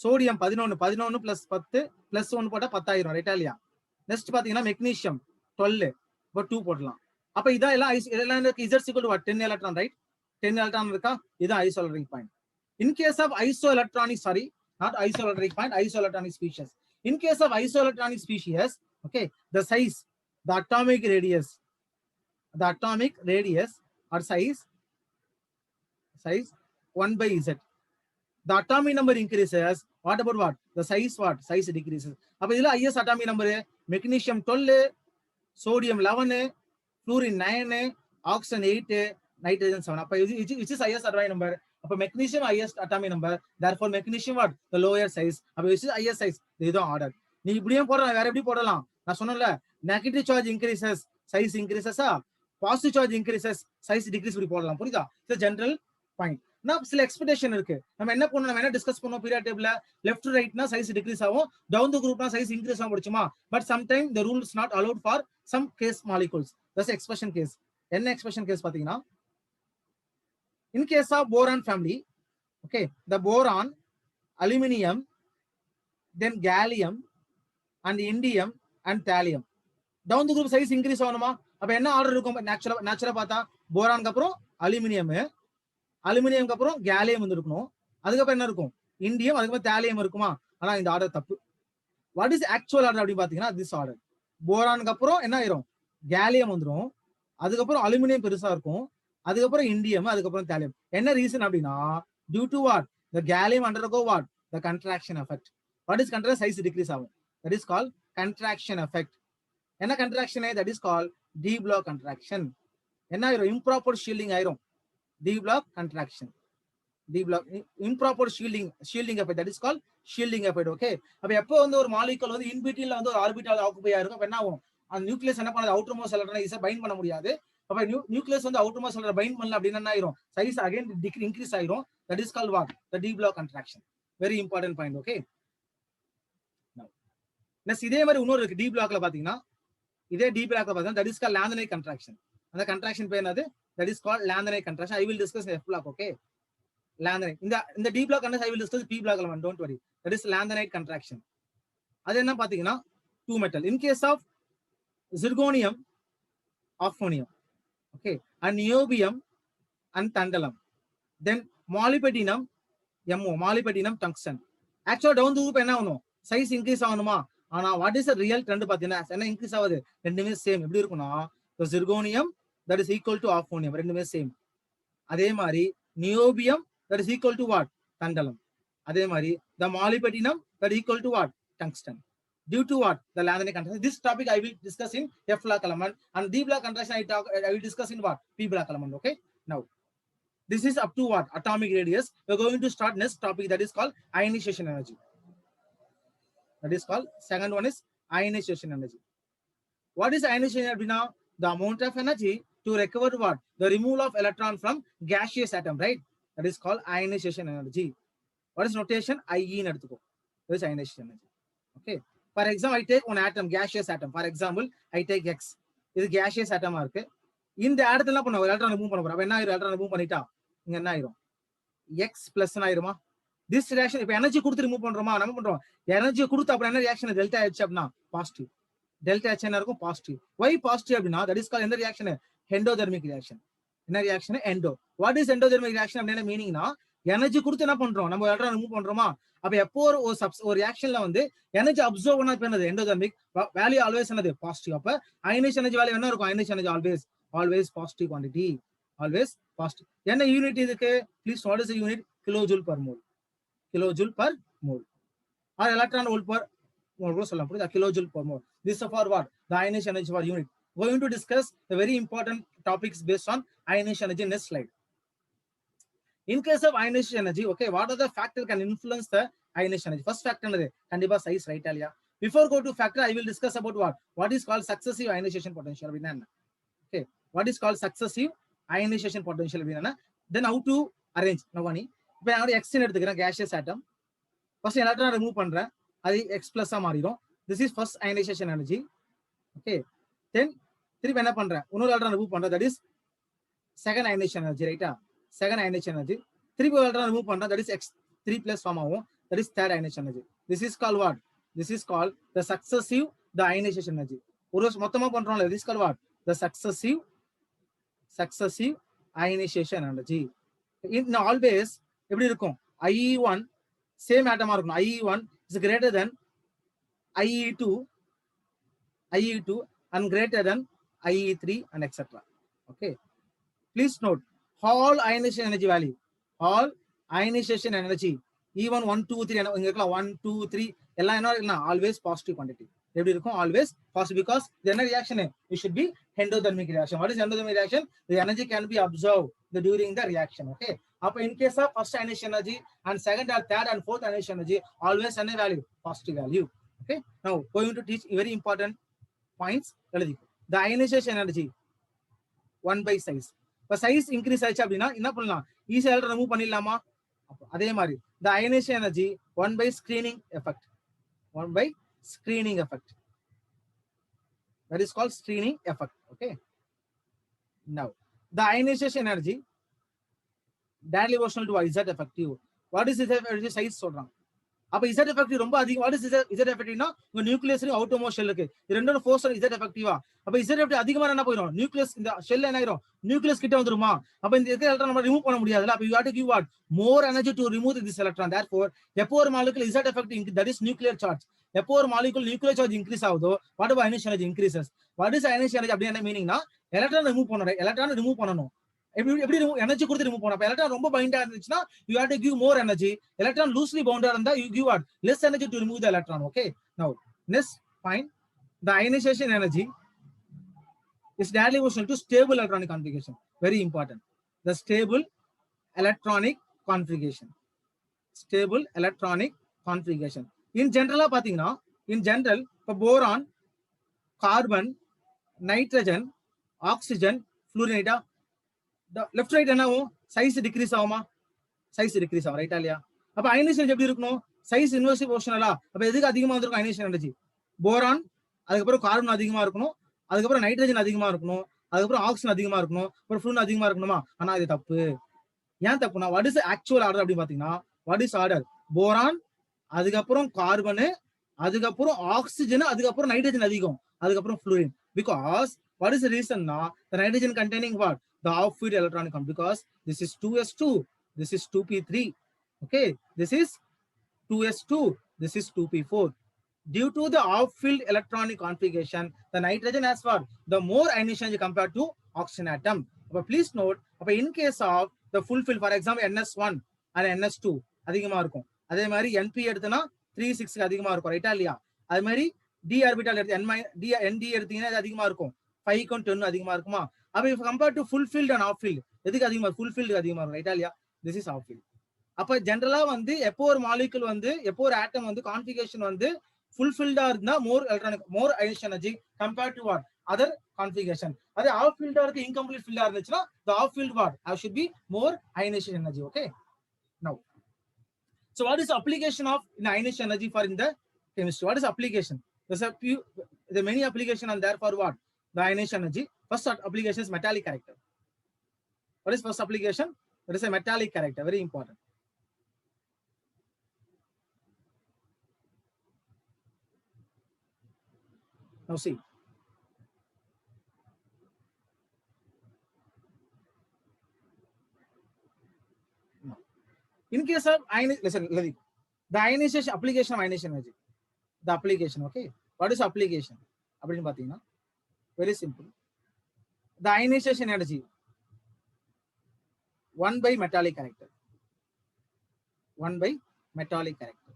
sodium 11 11 plus 10 plus 1 போட்டா 10 ஆயிரும், ரைட்டா இல்லையா? Next பாத்தீங்கன்னா magnesium 12 இப்போ 2 போடலாம். அப்ப இதெல்லாம் Z equal to what? 10 electron, right? 10 electron இருக்கா? இது isoelectric point. In case of isoelectronic, sorry, not isoelectric point, isoelectronic species. In case of isoelectronic species, okay, the size, the atomic radius or size 1 by Z. The atomic number increases. What about what? The size what? Size decreases. அப்ப இதுல highest atomic number magnesium 12, sodium 11, fluorine 9, oxygen 8, nitrogen 7. அப்ப which is highest atomic number? அப்ப magnesium highest atomic number, therefore magnesium what? The lower size. அப்ப which is highest size? இதுதான் ஆர்டர். நீ இப்படியும் போடலாம், வேற எப்படி போடலாம்? நான் சொன்னேன்ல, நெகட்டிவ் சார்ஜ் இன்க்ரீசஸ் சைஸ் இன்க்ரீசஸா, positive charge increases size decrease இப்படி போடலாம். புரியுதா? இது ஜெனரல் பாயிண்ட். நான் சில எக்ஸ்பெக்டேஷன் இருக்கு. நம்ம என்ன பண்ணணும், நம்ம என்ன டிஸ்கஸ் பண்ணோம் பீரியட் டேபிள்ல, லெஃப்ட் டு ரைட்னா சைஸ் டிக்ரீஸ் ஆகும், டவுன் தி குரூப்னா சைஸ் இன்க்ரீஸ் ஆகும் முடிச்சுமா. But some time the rule is not allowed for some case molecules. That's expression case. என்ன எக்ஸ்பிரஷன் கேஸ் பாத்தீங்கன்னா, in case of boron family, okay, the boron, aluminum, then gallium and indium and thallium, down the group size increase ஆகணுமா? அப்ப என்ன order இருக்கும்? நேச்சுரலா பார்த்தா போரானுக்கு அப்புறம் அலுமினியம்க்கு அப்புறம் கேலியம் வந்து இருக்கணும், அதுக்கப்புறம் என்ன இருக்கும்? இண்டியம், அதுக்கப்புறம் தாலியம் இருக்குமா? ஆனா இந்த ஆர்டர் தப்பு. வாட் இஸ் ஆக்சுவல் ஆர்டர் அப்படின்னு பாத்தீங்கன்னா, திஸ் ஆர்டர். போரானுக்கு அப்புறம் என்ன ஆயிரும்? கேலியம் வந்துடும், அதுக்கப்புறம் அலுமினியம் பெருசா இருக்கும், அதுக்கப்புறம் இண்டியம், அதுக்கப்புறம் தாலியம். என்ன ரீசன் அப்படின்னா, due to what? the gallium undergo what? The contraction effect. What is contraction? Size decrease ஆகும். That is called contraction effect. என்ன contraction? That is called D block contraction. என்ன ஆயிரும்? improper shielding ஆயிரும். D block contraction. D block improper shielding effect. That is called shielding effect. Okay. அப்ப எப்போ வந்து ஒரு molecule வந்து இன் பிட்வீன்ல வந்து ஒரு ஆர்பிட்டால் ஆக்குபை ஆயிருக்கும், அப்ப என்ன ஆகும்? அந்த நியூக்ளியஸ் என்ன பண்ணாது? அவுட்டர் மோஸ்ட் எலக்ட்ரானை ஈஸியா பைண்ட் பண்ண முடியாது. அப்ப நியூக்ளியஸ் வந்து அவுட்டர் மோஸ்ட் எலக்ட்ரானை பைண்ட் பண்ணல அப்படின்னா என்ன ஆயிரும்? சைஸ் அகைன் இன்க்ரீஸ் ஆயிரும். That is called what? The D block contraction. Very important point. Okay. Now, next இதே மாதிரி இன்னொரு இருக்கு. D blockல பாத்தீங்கன்னா, இதே D blockல பாத்தீங்கன்னா, that is called Lanthanide contraction. அந்த contraction பேர் என்னது? That is called Lanthanide contraction. I will discuss in F block. Okay. Lanthanide. இந்த D block I will discuss P block. Don't worry. That is Lanthanide contraction. அது என்ன பாத்தீங்கன்னா, two metal. In case of zirconium, ophonium, okay, and niobium and tantalum, then molybdenum, MO, molybdenum tungsten. Actually down the group என்ன ஆகணும்? Size increase ஆகணுமா? ஆனா what is the real trend பாத்தீங்கன்னா, என்ன increase ஆகுது? ரெண்டுமே சேம். எப்படி இருக்கும்னா, so zirconium that is equal to ophonium, ரெண்டுமே சேம். அதே மாதிரி niobium that is equal to what? tantalum. அதே மாதிரி the molybdenum that is equal to what? tungsten. Due to what? The Lanthanide contraction. This topic I will discuss in F block element, and D block contraction I will discuss in what? P block element. Okay. Now, this is up to what? Atomic radius. We are going to start next topic, that is called ionization energy. That is called, second one is ionization energy. What is ionization energy now? The amount of energy to recover what? The removal of electron from gaseous atom, right? That is called ionization energy. What is notation? IE in எடுத்துக்கோ. That is ionization energy. Okay. For example, I take one atom, gaseous atom. For example, I take X. இது gaseous atom இருக்கு. இந்த இடத்துல என்ன பண்ணுவோம்? Electron move பண்ண போறோம். அப்ப என்ன ஆயிரும்? எலக்ட்ரான் மூவ் பண்ணிட்டா இங்க என்ன ஆயிரும்? X plus ஆயிருமா? This reaction இப்ப எனர்ஜி கொடுத்து ரிமூவ் பண்றோமா? நம்ம பண்றோம். எனர்ஜி கொடுத்து அப்புறம் என்ன ரியாக்ஷன்? டெல்டா H அப்படினா பாசிட்டிவ். டெல்டா H என்ன இருக்கும்? பாசிட்டிவ். Why பாசிட்டிவ் அப்படினா, that is called என்ன ரியாக்ஷன்? Endothermic reaction. என்ன reaction? Endo. What is endothermic reaction அப்படினா மீனிங்னா, எனர்ஜி கொடுத்து என்ன பண்றோம், நம்ம எலக்ட்ரான் ரிமூவ் பண்றோமா? அப்ப எப்போ ஒரு ரியாக்ஷன்ல வந்து எனர்ஜி அப்சர்வ் பண்ணா என்னது எண்டோதெர்மிக் வேல்யூ ஆல்வேஸ் என்னது பாசிட்டிவ். அப்ப அயனைஸ் எனர்ஜி வேல்யூ என்ன இருக்கும்? Ionise energy always positive quantity, always positive. என்ன யூனிட் இதுக்கு? Please what is the unit? Kilojoule per mole, kilojoule per mole or electron volt per mole கூட சொல்லலாம். புரியுதா? Kilojoule per mole. This for what? The ionise energy for unit. Going to discuss the very important topics based on ionization energy in next slide. In case of ionization energy, okay, what are the factor can influence the ionization energy? First factor என்னது? கண்டிப்பா size, right இல்லையா? Before go to factor, I will discuss about what is called successive ionization potential அப்படினா என்ன? Okay, what is called successive ionization potential அப்படினா என்ன? Then how to arrange? Navani இப்போ நான் X ன்னு எடுத்துக்கிறேன், gaseous atom. First electron remove பண்றேன், அது X plus மாறிடும். This is first ionization energy. Okay, then திருப்பி என்ன பண்றேன், இன்னொரு எலக்ட்ரான் ரிமூவ் பண்றேன், that is second ionisation energy, ரைட்டா? Second ionisation energy. திருப்பி ஒரு எலக்ட்ரான் ரிமூவ் பண்றேன், தட் இஸ் X3+ ஃபார்ம் ஆகும், that is third ionisation energy. This is call what? This is call the successive the ionisation energy. ஒரு மொத்தமா பண்றோம்ல, this call what? The successive ionisation energy. In always எப்படி இருக்கும்? IE1 same ஆட்டமா இருக்கும். IE1 is greater than IE2 and greater than IE3 and etc. Okay, please note all ionization energy value, all ionization energy, E1 1 2 3 இங்க இருக்கலாம், 1 2 3 எல்லாம் என்ன always positive quantity. எப்படி இருக்கும்? always positive, because the energy reaction it should be endothermic reaction. What is endothermic reaction? The energy can be observed during the reaction. Okay, அப்ப in case of first ionization energy and second or third and fourth ionization energy, always any value, positive value. Okay, now going to teach very important points. The ionization energy 1 by size. இப்போ size increase ஆயிடுச்சு அப்படின்னா என்ன பண்ணலாம்? ஈஸியா remove பண்ணிடலாமா? அதே மாதிரி the ionization energy 1 by screening effect. 1 by screening effect. That is called screening effect. Okay. Now the ionization energy directly proportional to Z effective. What is Z effective? Size சொல்றாங்க. அப்ப Z effective ரொம்ப அதிகம். What is Z effectiveனா உங்க நியூக்ளியஸ்லயும் outer shell இருக்கு, இது ரெண்டோட force Z effectiveவா? அப்ப Z effective அதிகமா என்ன போயிடும்? நியூக்ளியஸ் இந்த ஷெல் என்ன ஆயிரும்? நியூக்ளியஸ் கிட்ட வந்துருமா? அப்ப இந்த எலக்ட்ரான் நம்ம ரிமூவ் பண்ண முடியாதுல. அப்ப you have to give what? More energy to remove this electron. Therefore எப்போ ஒரு molecule Z effective, that is nuclear charge, எப்போ ஒரு மாலிகுல் நியூக்ளியர் சார்ஜ் இன்க்ரீஸ் ஆகுதோ, what about ionization energy increases. What is ionization energy அப்படி என்ன மீனிங்னா, electron remove பண்ணணும், electron remove பண்ணணும். எப்படி எனர்ஜி கொடுத்து ரிமூவ் பண்ணணும்? அப்ப எலக்ட்ரான் ரொம்ப பைண்டா இருந்துச்சுன்னா you have to give more energy. Electron loosely பவுண்டா இருந்தா you give what? Less energy to remove the electron. Okay, now next point, the ionization energy is directly proportional to stable electronic configuration. Very important, the stable electronic configuration. Stable electronic configuration in general பாத்தீங்கன்னா, in general for boron, carbon, nitrogen, oxygen, fluorine, left right என்ன ஆகும்? Size decrease ஆகுமா? Size decrease ஆகும், ரைட்டா இல்லையா? அப்ப ionisation எப்படி இருக்கணும்? சைஸ் இன்வெர்ஸ்லி ப்ரொபோர்ஷனலா. அப்ப எதுக்கு அதிகமா வந்திருக்கும் அயனைசேஷன் எனர்ஜி? போரான், அதுக்கப்புறம் கார்பன் அதிகமா இருக்கணும், அதுக்கப்புறம் நைட்ரஜன் அதிகமா இருக்கணும், அதுக்கப்புறம் ஆக்சிஜன் அதிகமா இருக்கணும், அப்புறம் ஃப்ளூரின் அதிகமா இருக்கணுமா? ஆனா இது தப்பு. ஏன் தப்புனா, வாட் இஸ் ஆக்சுவல் ஆர்டர் அப்படின்னு பாத்தீங்கன்னா, வாட் இஸ் ஆர்டர்? போரான், அதுக்கப்புறம் கார்பனு, அதுக்கப்புறம் ஆக்சிஜன், அதுக்கப்புறம் நைட்ரஜன் அதிகம், அதுக்கப்புறம் fluorine. Because what is the reason na? The nitrogen containing what? The off-field electronic configuration, because this is 2s2, this is 2p3. Okay, this is 2s2, this is 2p4. Due to the off-field electronic configuration, the nitrogen has what? The more ionization energy compared to oxygen atom. But please note, in case of the full field, for example NS1 and NS2 அதிகமா இருக்கும். அதே மாதிரி NP எடுத்தனா 3 6 அதிகமா இருக்கும், ரைட்டா இல்லையா? அதே மாதிரி D ஆர்பிட்டால் எடுத்து ND எடுத்தீங்கன்னா அது அதிகமா இருக்கும், 5 க்கும் 10 அதிகமா இருக்குமா? அப்ப if compared to full field and off field, எதுக்கு அதிகமா? full field அதிகமா இருக்கும், ரைட்டா இல்லையா? this is off field. அப்ப ஜெனரலா வந்து எப்போ ஒரு மாலிகுல் வந்து, எப்போ ஒரு ஆட்டம் வந்து கான்ஃபிகரேஷன் வந்து ஃபுல்ஃபில்டா இருந்தா more electronic, more ionisation energy compared to what? Other configuration. அதே ஆஃப் ஃபீல்டா இருக்கு, இன்கம்ப்ளீட் ஃபீல்டா இருந்துச்சுன்னா the off field what? should be more ionization energy. Okay, now so what is the application of ionization energy for in the chemistry? What is application? There's a few, there are many application and therefore what? The ionization energy. First application is metallic character. What is first application? That is a metallic character, very important. Now see, In case of listen, the ionization application of ionization energy. The application, okay. What is application? Very simple. The ionization energy 1 by metallic character. 1 by metallic character.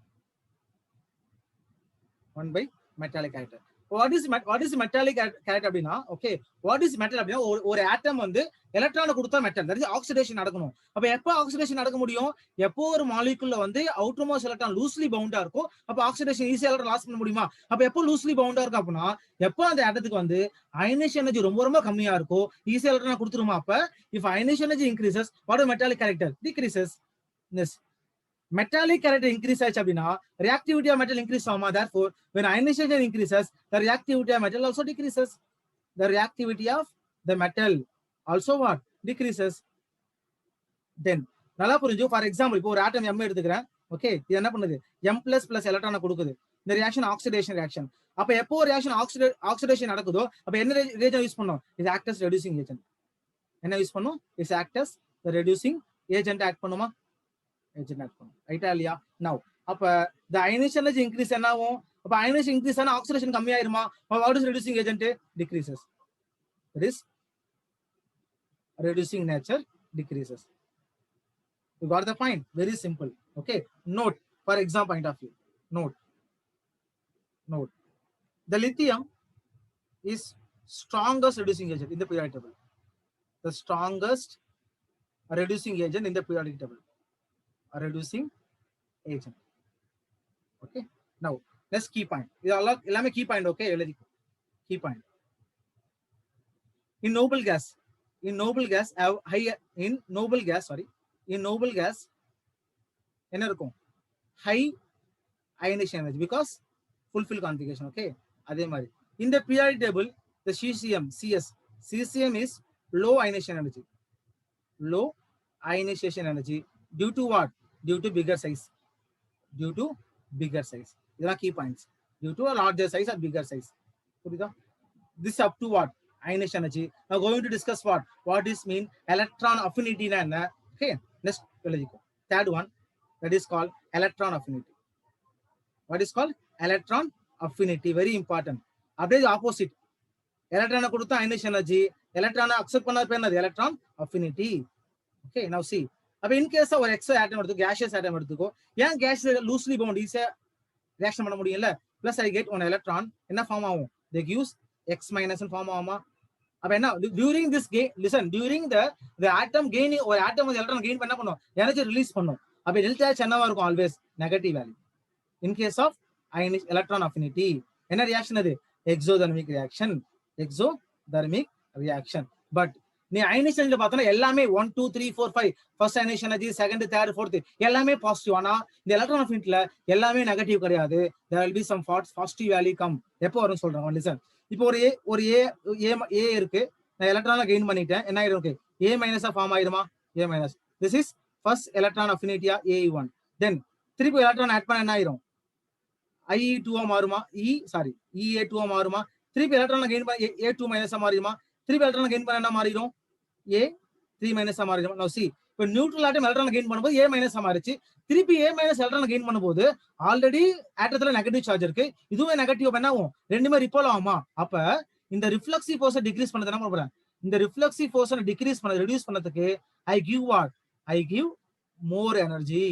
1 by metallic character. What is metallic character அப்படினா? Okay, what is metal அப்படினா ஒரு ஆட்டம் வந்து எலக்ட்ரானை கொடுத்தா metal, that is oxidation நடக்கணும். அப்ப எப்ப oxidation நடக்க முடியும்? எப்போ ஒரு மாலிக்யூல்ல வந்து அவுட்டர் மோஸ்ட் எலக்ட்ரான் லூஸ்லி பவுண்டா இருக்கும், அப்ப ஆக்சிடேஷன் ஈஸியா லாஸ் பண்ண முடியுமா? அப்ப எப்போ லூஸ்லி பவுண்டா இருக்கும் அப்படினா எப்போ அந்த ஆட்டத்துக்கு வந்து அயனைசேஷன் எனர்ஜி ரொம்ப கம்மியா இருக்கும், ஈஸியா எலக்ட்ரான் கொடுத்துருமா? அப்ப if ionization energy increases, what is metallic character? Decreases. Yes. Metallic character increases அப்படினா reactivity of metal increases ஆமா. Therefore when ionization increases, the reactivity of metal also decreases. The reactivity of the metal also what? Decreases. Then நல்லா புரிஞ்சு. For example இப்போ ஒரு ஆட்டம் M எடுத்துக்கிறேன். Okay, இது என்ன பண்ணுது? M++ எலக்ட்ரானை கொடுக்குது. இந்த ரியாக்ஷன் ஆக்சிடேஷன் ரியாக்ஷன். அப்ப எப்போ ரியாக்ஷன் ஆக்சிடேஷன் நடக்குதோ அப்ப என்ன ரியேஜன்ட் யூஸ் பண்ணோம்? இது ஆக்ட் அஸ் ரெடியூசிங் ஏஜென்ட். என்ன யூஸ் பண்ணோம்? Is act as the reducing agent act பண்ணுமா? ஏஜென்ட் ஆக்ட் பண்ணும். ரைட்டா இல்லையா? நவ அப்ப the ionization energy increase என்ன ஆகும்? அப்ப ionization increase ஆனா oxidation கம்மியாயிருமா? what is reducing agent? Decreases. That is reducing nature decreases. You got the point? Very simple. Okay, note for exam point of view. Note the lithium is strongest reducing agent in the periodic table. The strongest reducing agent in the periodic table. A reducing agent. Okay, now let's key point. This key point. Okay, key point. In noble gas have high in noble gas என்ன இருக்கும்? High ionization energy because fulfill configuration. Okay, அதே மாதிரி in the periodic table the CCM is low ionization energy due to what? Due to bigger size. These are key points. Due to a larger size or bigger size. This up to what? Ionization energy. Now going to discuss what is mean electron affinity. Okay, next third one, that is called electron affinity. What is called electron affinity? Very important. Update opposite. Electron கொடுத்தா ionization energy, electron accept பண்ணாத பேர் என்னது? electron affinity. Okay, now see. அப்ப in case ஒரு exo atom எடுத்து gaseous atom எடுத்துக்கோ, ஏன் gas loosely bound ஈஸியா ரியாக்ஷன் பண்ண முடியும்ல? plus I get one electron என்ன ஃபார்ம் ஆகும்? they gives x minus form ஆகுமா? அப்ப என்ன during this gain, listen, during the atom gaining ஒரு atom வந்து electron gain பண்ண பண்ணும், எனர்ஜி ரிலீஸ் பண்ணும். அப்ப delta H என்னவா இருக்கும்? always negative value. in case of electron affinity என்ன ரியாக்ஷன் அது? exothermic reaction. but நீ ionization energy பார்த்தா எல்லாமே 1 2 3 4 5 first ionization energy, second, third, fourth எல்லாமே பாசிட்டிவ். ஆனா இந்த எலக்ட்ரான் அஃபினிட்டில எல்லாமே நெகட்டிவ் கிடையாது. there will be some positive value come. எப்போ வரும் சொல்றாங்க? listen, இப்போ ஒரு A இருக்கு, நான் எலக்ட்ரானை கெயின் பண்ணிட்டேன், என்ன ஆயிடும்? ஓகே, A மைனஸா ஃபார்ம் ஆயிடுமா? A minus. This is first electron அஃபினிட்டியா AE1. தென் திருப்பி எலக்ட்ரான் ஆட் பண்ண என்ன ஆயிடும்? IE2 மாறுமா? EA2 மாறுமா? திருப்பி எலக்ட்ரானை கெயின் பண்ண A2 மைனஸா மாறிடுமா? திருப்பி எலக்ட்ரான் கெயின் பண்ண என்ன மாறிடும்? A3 மைனஸா மாறிடும். now see, இப்போ நியூட்ரல் ஆட்டம் எலக்ட்ரான் கெயின் பண்ணும்போது A மைனஸா மாறிச்சு, திருப்பி A மைனஸ் எலக்ட்ரான் கெயின் பண்ணும்போது ஆல்ரெடி ஆட்டத்துல நெகட்டிவ் சார்ஜ் இருக்கு, இதுவே நெகட்டிவ் என்ன ஆகும்? ரெண்டுமே ரிப்பல் ஆகுமா? அப்ப இந்த ரிஃப்ளெக்சிவ் ஃபோர்ஸை டிக்ரீஸ் பண்ணது என்ன பண்றேன்? இந்த ரிஃப்ளெக்சிவ் ஃபோர்ஸை டிக்ரீஸ் பண்ண ரெடியூஸ் பண்ணதுக்கு I give what? I give more energy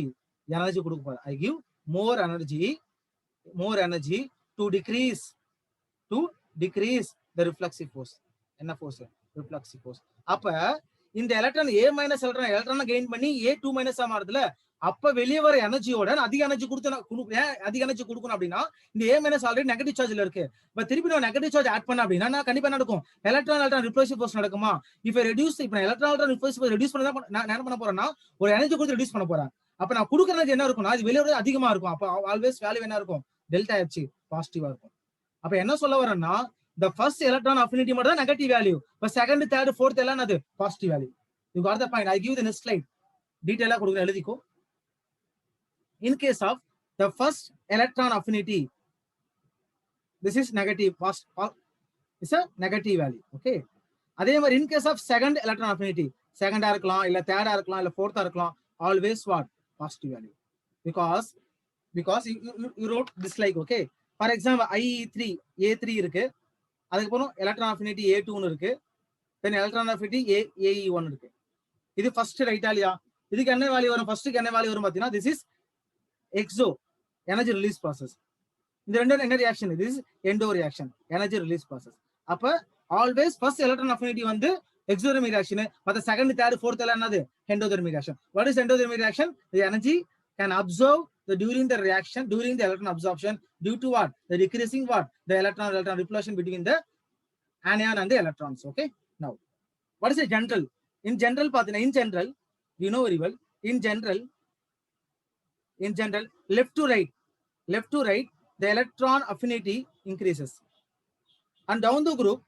கொடுக்க போறேன். I give more energy to decrease the reflexive force. என்ன ஃபோர்ஸ்? Reflexive force. அப்ப இந்த எலக்ட்ரான் A மைனஸ் எலக்ட்ரானை கெயின் பண்ணி A2 மைனஸா மாறுதுல, அப்ப வெளியே வர எனர்ஜியோட அதிக எனர்ஜி கொடுக்கணும் அப்படின்னா இந்த A மைனஸ் ஆல்ரெடி நெகட்டிவ் சார்ஜ்ல இருக்கு. இப்ப திருப்பி நான் நெகட்டிவ் சார்ஜ் ஆட் பண்ண அப்படின்னா நான் கண்டிப்பா நடக்கும் எலக்ட்ரான் ரிஃப்ளெக்சிவ் ஃபோர்ஸ் நடக்குமா? இப்ப ரெடியூஸ், இப்ப எலக்ட்ரான் ரிஃப்ளெக்சிவ் ஃபோர்ஸ் ரெடியூஸ் பண்ணா நான் என்ன பண்ண போறேன்னா ஒரு எனர்ஜி கொடுத்து ரெடியூஸ் பண்ண போறேன். அப்ப நான் கொடுக்குற எனர்ஜி என்ன இருக்கும்னா அது வெளியே அதிகமா இருக்கும். அப்ப ஆல்வேஸ் வேல்யூ என்ன இருக்கும்? டெல்டா H பாசிட்டிவா இருக்கும். அப்ப என்ன சொல்ல வரேன்னா the first electron affinity மட்டும் தான் negative value, but second, third, fourth எல்லாம் அது positive value. you got the point? I give the next slide டீடைலா கொடுக்குறேன், எழுதிக்கோ. in case of the first electron affinity, this is negative, it's a negative value. okay, அதே மாதிரி in case of second electron affinity, second இருக்கலாம், இல்ல third இருக்கலாம், இல்ல fourth இருக்கலாம், always what? positive value. Because you wrote this like, okay. For example, IE3, A3 இருக்கு. அதுக்கப்புறம் electron affinity A2 இருக்கு. Then electron affinity AE1 இருக்கு. இது first ரைட்டா இல்லையா? இதுக்கு என்ன வேல்யூ வரும்? ஃபர்ஸ்ட்க்கு என்ன வேல்யூ வரும் பாத்தீங்கன்னா, this is exo, energy release process. இந்த ரெண்டும் என்ன reaction? this is endo reaction, energy release process. அப்ப always first electron affinity வந்து exothermic reaction, but the second, third, fourth எல்லாம் என்னது? Endothermic reaction. What is endothermic reaction? The energy can absorb during the reaction, during the electron absorption, due to what? The decreasing what? The electron repulsion between the anion and the electrons. Okay. Now, what is a general? In general, in general, you know very well. In general, left to right, the electron affinity increases, and down the group,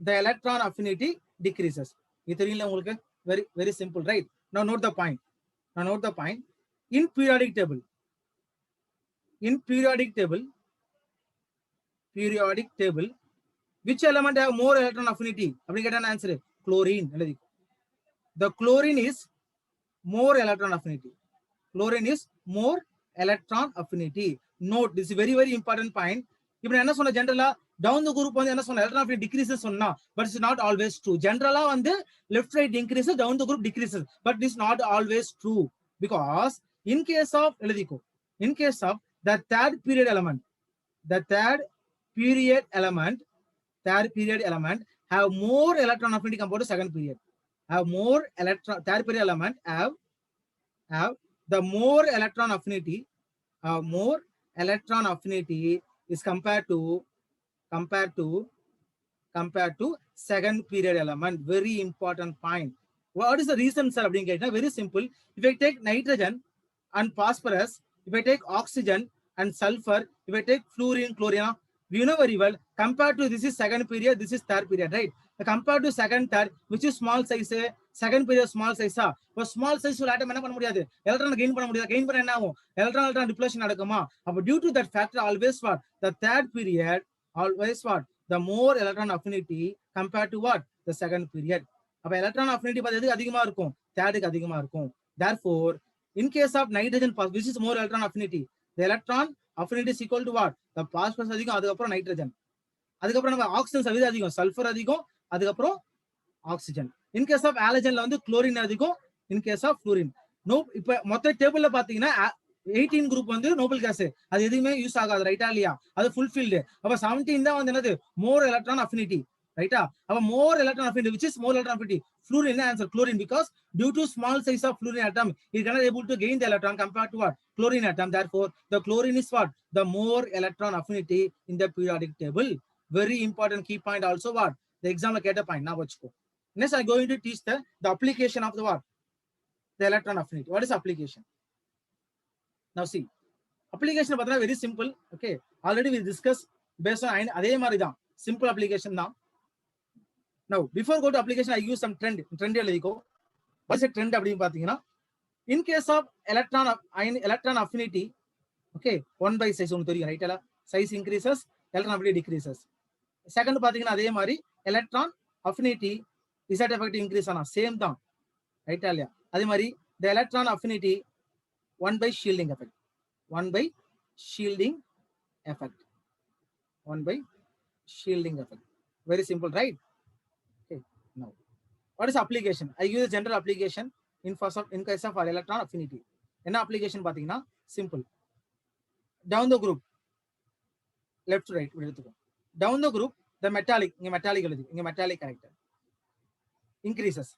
the electron affinity decreases. Very, very simple, right? Now note the point. In periodic table, which element have more electron affinity? Answer: chlorine. The chlorine is more electron affinity. Note, this is very, very important point. Even என்ன சொன்ன generally down the group வந்து என்ன சொன்ன electron affinity decreases சொன்னா, but it's not always true. Generally வந்து left right increases, down the group decreases, but this is not always true, because in case of the third period element, have more electron affinity compared to second period. Third period element have the more electron affinity, is compared to second period element. Very important point. What is the reason, sir? Very simple. If I take nitrogen and phosphorus, if I take oxygen and sulfur, if I take fluorine, chlorine, we know very well, compared to this is second period, this is third period, right? Compared to second, third, which is small size, second period small size, but small size will atom electron gain electron depletion. But due to that factor, always what? The third period, always what? The more electron affinity compared to what? The second period. Electron affinity third. Therefore, in case of nitrogen, which is more electron affinity, the electron affinity is equal to what? The phosphorus adhigam, nitrogen. Oxygen sulfur adhigam, oxygen. In case of halogen chlorine adhigam, in case of fluorine. No, ipo motha table la pathina 18 group வந்து noble gas, அது எதுமே use ஆகாது, ரைட்டா இல்லையா? அது fulfilled. அப்ப 17 தான் வந்து என்னது? More electron affinity, ரைட்டா? அப்ப more electron affinity, which is more electron affinity? Fluorine answer, chlorine, because due to small size of fluorine atom, it cannot able to gain the electron compared to what? Chlorine atom. Therefore, the chlorine is what? The more electron affinity in the periodic table. Very important key point also what? The example get a point. Now watch go. Next, I'm going to teach the application of the what? The electron affinity. What is application? Now see, application very simple. Okay, already we discussed based on adhe mari da simple application now. Now before go to application, I use some trend eladiko. What's a trend appdi pathina? In case of electron affinity, okay, 1 by size right? Size increases, electron affinity decreases. Second pathina adhe mari electron affinity is that effect increase ana same da, right? Adhe mari the electron affinity 1 by shielding effect. 1 by shielding effect. Very simple, right? Okay. Now, what is application? I use a general application in case of electron affinity. Enna application pathina? Simple. Down the group, left to right. Down the group, the metallic character increases.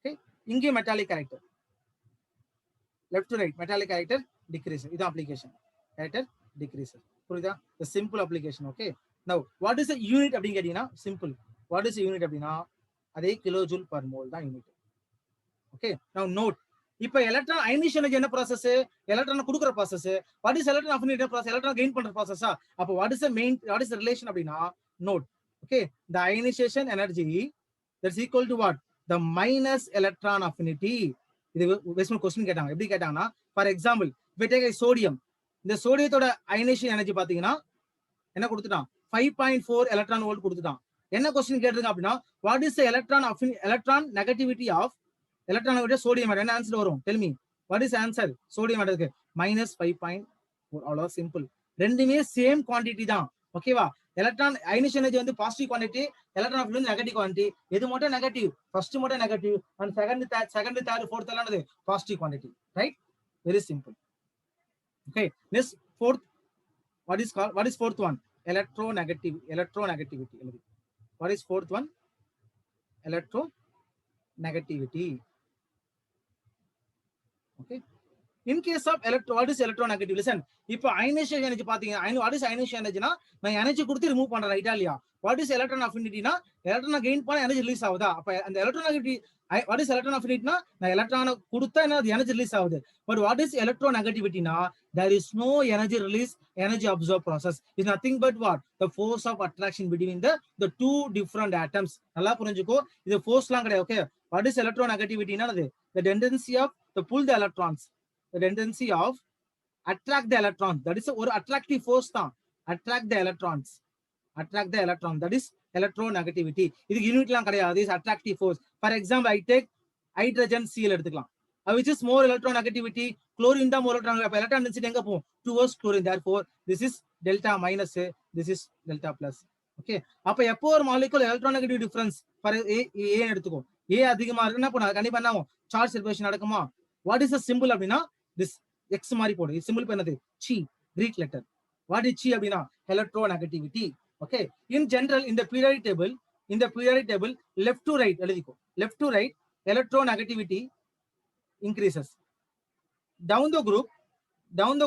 Okay. Inge metallic character. Left to right, metallic character decreases. This application. Character decreases. The simple application. Okay. Now, what is the unit? Simple. What is the unit? That's kilojoule per mole. The unit. Okay. Now, note. If electron ionization process, electron process, what is electron affinity process? Electron gain process. What is the relation? Note. Okay. The ionization energy, that's equal to what? The minus electron affinity. This question for example, if we take a sodium, the sodium ionization energy 5.4 electron volt. என்ன question கேட்டிருங்க அப்படின்னா what is electron negativity of electron விட sodium என்ன answer வரும் tell me what is answer sodium இருக்கு -5.4 அவ்வளோ simple ரெண்டுமே same quantity தான் ஓகேவா எலக்ட்ரான் அயனிஷன் எனர்ஜி வந்து பாசிட்டிவ் குவான்டிட்டி எலக்ட்ரான் ஆஃப் வந்து நெகட்டிவ் குவான்டிட்டி எது மட்டும் நெகட்டிவ் ஃபர்ஸ்ட் மட்டும் negative and second third fourth எல்லாம் positive quantity right very simple okay next what is fourth one electronegativity what is fourth one electronegativity okay in case of what is electronegativity listen இப்போ ionization energy பாத்தீங்க what is ionization energy னா நான் energy கொடுத்து remove பண்றேன் ரைட்டா இல்லையா what is electron affinity னா எலக்ட்ரானை கெயின் பண்ண எனர்ஜி ரிலீஸ் ஆகுதா அப்ப அந்த electronegativity what is electron affinity னா நான் எலக்ட்ரானை கொடுத்தா என்ன எனர்ஜி ரிலீஸ் ஆகுது but what is electronegativity னா there is no energy release energy absorb process is nothing but what the force of attraction between the two different atoms நல்லா புரிஞ்சுக்கோ இது ஃபோர்ஸ்லாம் கிடையாது ஓகே what is electronegativity னா the tendency of the pull the electrons the tendency of attract the electrons that is ஒரு attractive force தான் attract the electrons that is electronegativity இதுக்கு யூனிட்லாம் கிடையாது is attractive force for example I take hydrogen Cl எடுத்துக்கலாம் which is more electronegativity chlorine தான் more electronegativity electron density எங்க போகும் towards chlorine therefore this is delta minus this is delta plus okay அப்ப எப்போ ஒரு molecule electronegative difference for a எடுத்துக்கோ a அதிகமா இருக்குன்னா அப்ப கண்டிப்பா என்ன ஆகும் சார்ஜ் செப்பரேஷன் நடக்குமா what is the symbol அப்படினா this x மாதிரி போடு சிம்பிள் என்னது chi greek letter what is chi அப்படினா electronegativity okay in general in the periodic table left to right எழுதிக்கோ left to right electronegativity increases down the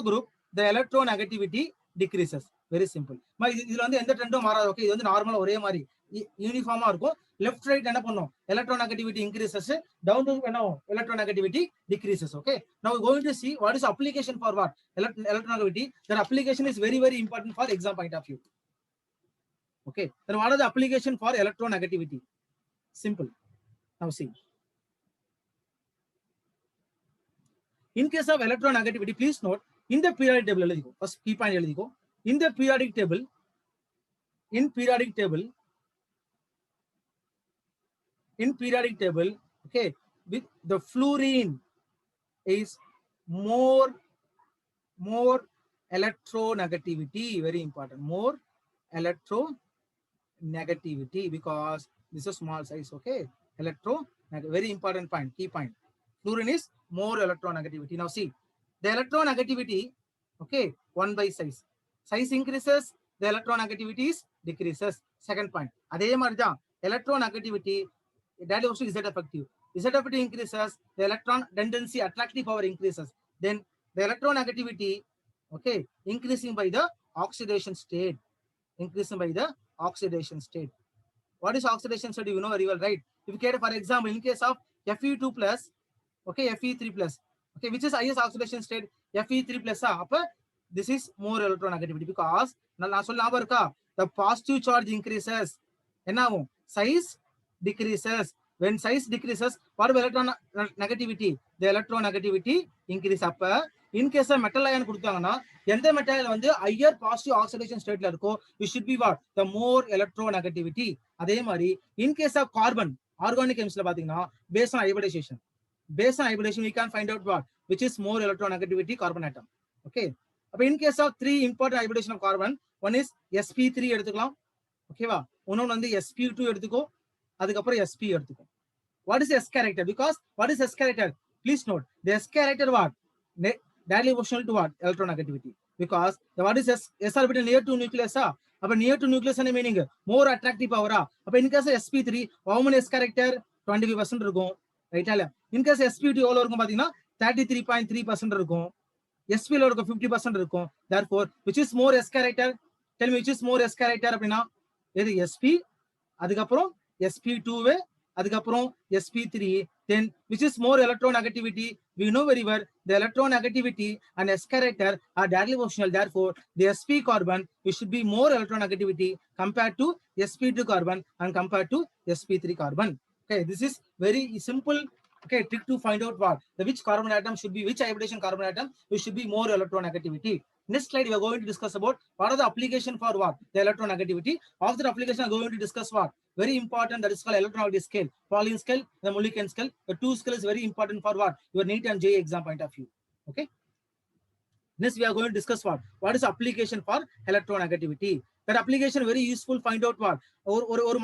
group the electronegativity decreases very simple இதுல வந்து எந்த ட்ரெண்டும் மாறாது okay இது வந்து நார்மலா ஒரே மாதிரி யூனிஃபார்மா இருக்கும் left right என்ன பண்ணும் electronegativity increases down the என்ன electronegativity decreases okay now we are going to see what is application for what electronegativity that application is very very important for exam point of view okay then what are the application for electronegativity simple now see in case of electronegativity please note in the periodic table எழுதிக்கோ first key point எழுதிக்கோ in the periodic table okay with the fluorine is more electronegativity very important more electronegativity because this is small size okay very important point key point fluorine is more electronegativity now see the electronegativity okay 1 by size increases the electronegativity decreases second point adhe mari da electronegativity that also z effective increases the electron tendency attractive power increases then the electronegativity okay increasing by the oxidation state what is oxidation state you know very well right if you get for example in case of Fe2 plus okay Fe3 plus okay which is highest oxidation state Fe3 plus appa this is more electronegativity because நான் சொல்ல ஞாபகம் இருக்கா the positive charge increases என்ன ஆகும் size decreases when size decreases what will electronegativity the electronegativity increase அப்ப in case of metal ion கொடுத்தாங்கன்னா எந்த metal வந்து higher positive oxidation stateல இருக்கோ it should be what the more electronegativity அதே மாதிரி in case of carbon organic chemistry பாத்தீங்கன்னா based on hybridization we can find out what which is more electronegativity carbon atom okay அப்ப in case of three important hybridization of carbon one is sp3 எடுத்துக்கலாம் ஓகேவா இன்னொன்னு வந்து sp2 எடுத்துக்கோ அதுக்கப்புறம் sp எடுத்துக்கோ what is s character because what is s character please note the s character what directly proportional to what electronegativity because the what is s orbital near to nucleus அப்ப near to nucleus என்ன meaning more attractive power அப்ப in case of sp3 how many s character 25% இருக்கும் ரைட்டா இல்ல in case sp2 எவ்வளவு இருக்கும் பாத்தீங்கன்னா 33.3% இருக்கும் sp ல இருக்க 50% இருக்கும் therefore which is more s character tell me which is more s character அப்படினா எது sp அதுக்கப்புறம் sp2 அதுக்கப்புறம் sp3 then which is more electronegativity we know very well the electronegativity and s character are directly proportional therefore the sp carbon it should be more electronegativity compared to sp2 carbon and compared to sp3 carbon okay this is very simple okay trick to find out what the which carbon atom should be which hybridization carbon atom it should be more electronegativity Next slide, we are going to discuss about what are the application for what? The electronegativity. After the application, I'm going to discuss what? Very important, that is called electronegativity scale. Pauling scale, the Mulliken scale. The two scale is very important for what? Your NEET and JEE exam point of view. Okay. Next, we are going to discuss what? What is application for electronegativity? That application very useful. Find out what? ஒரு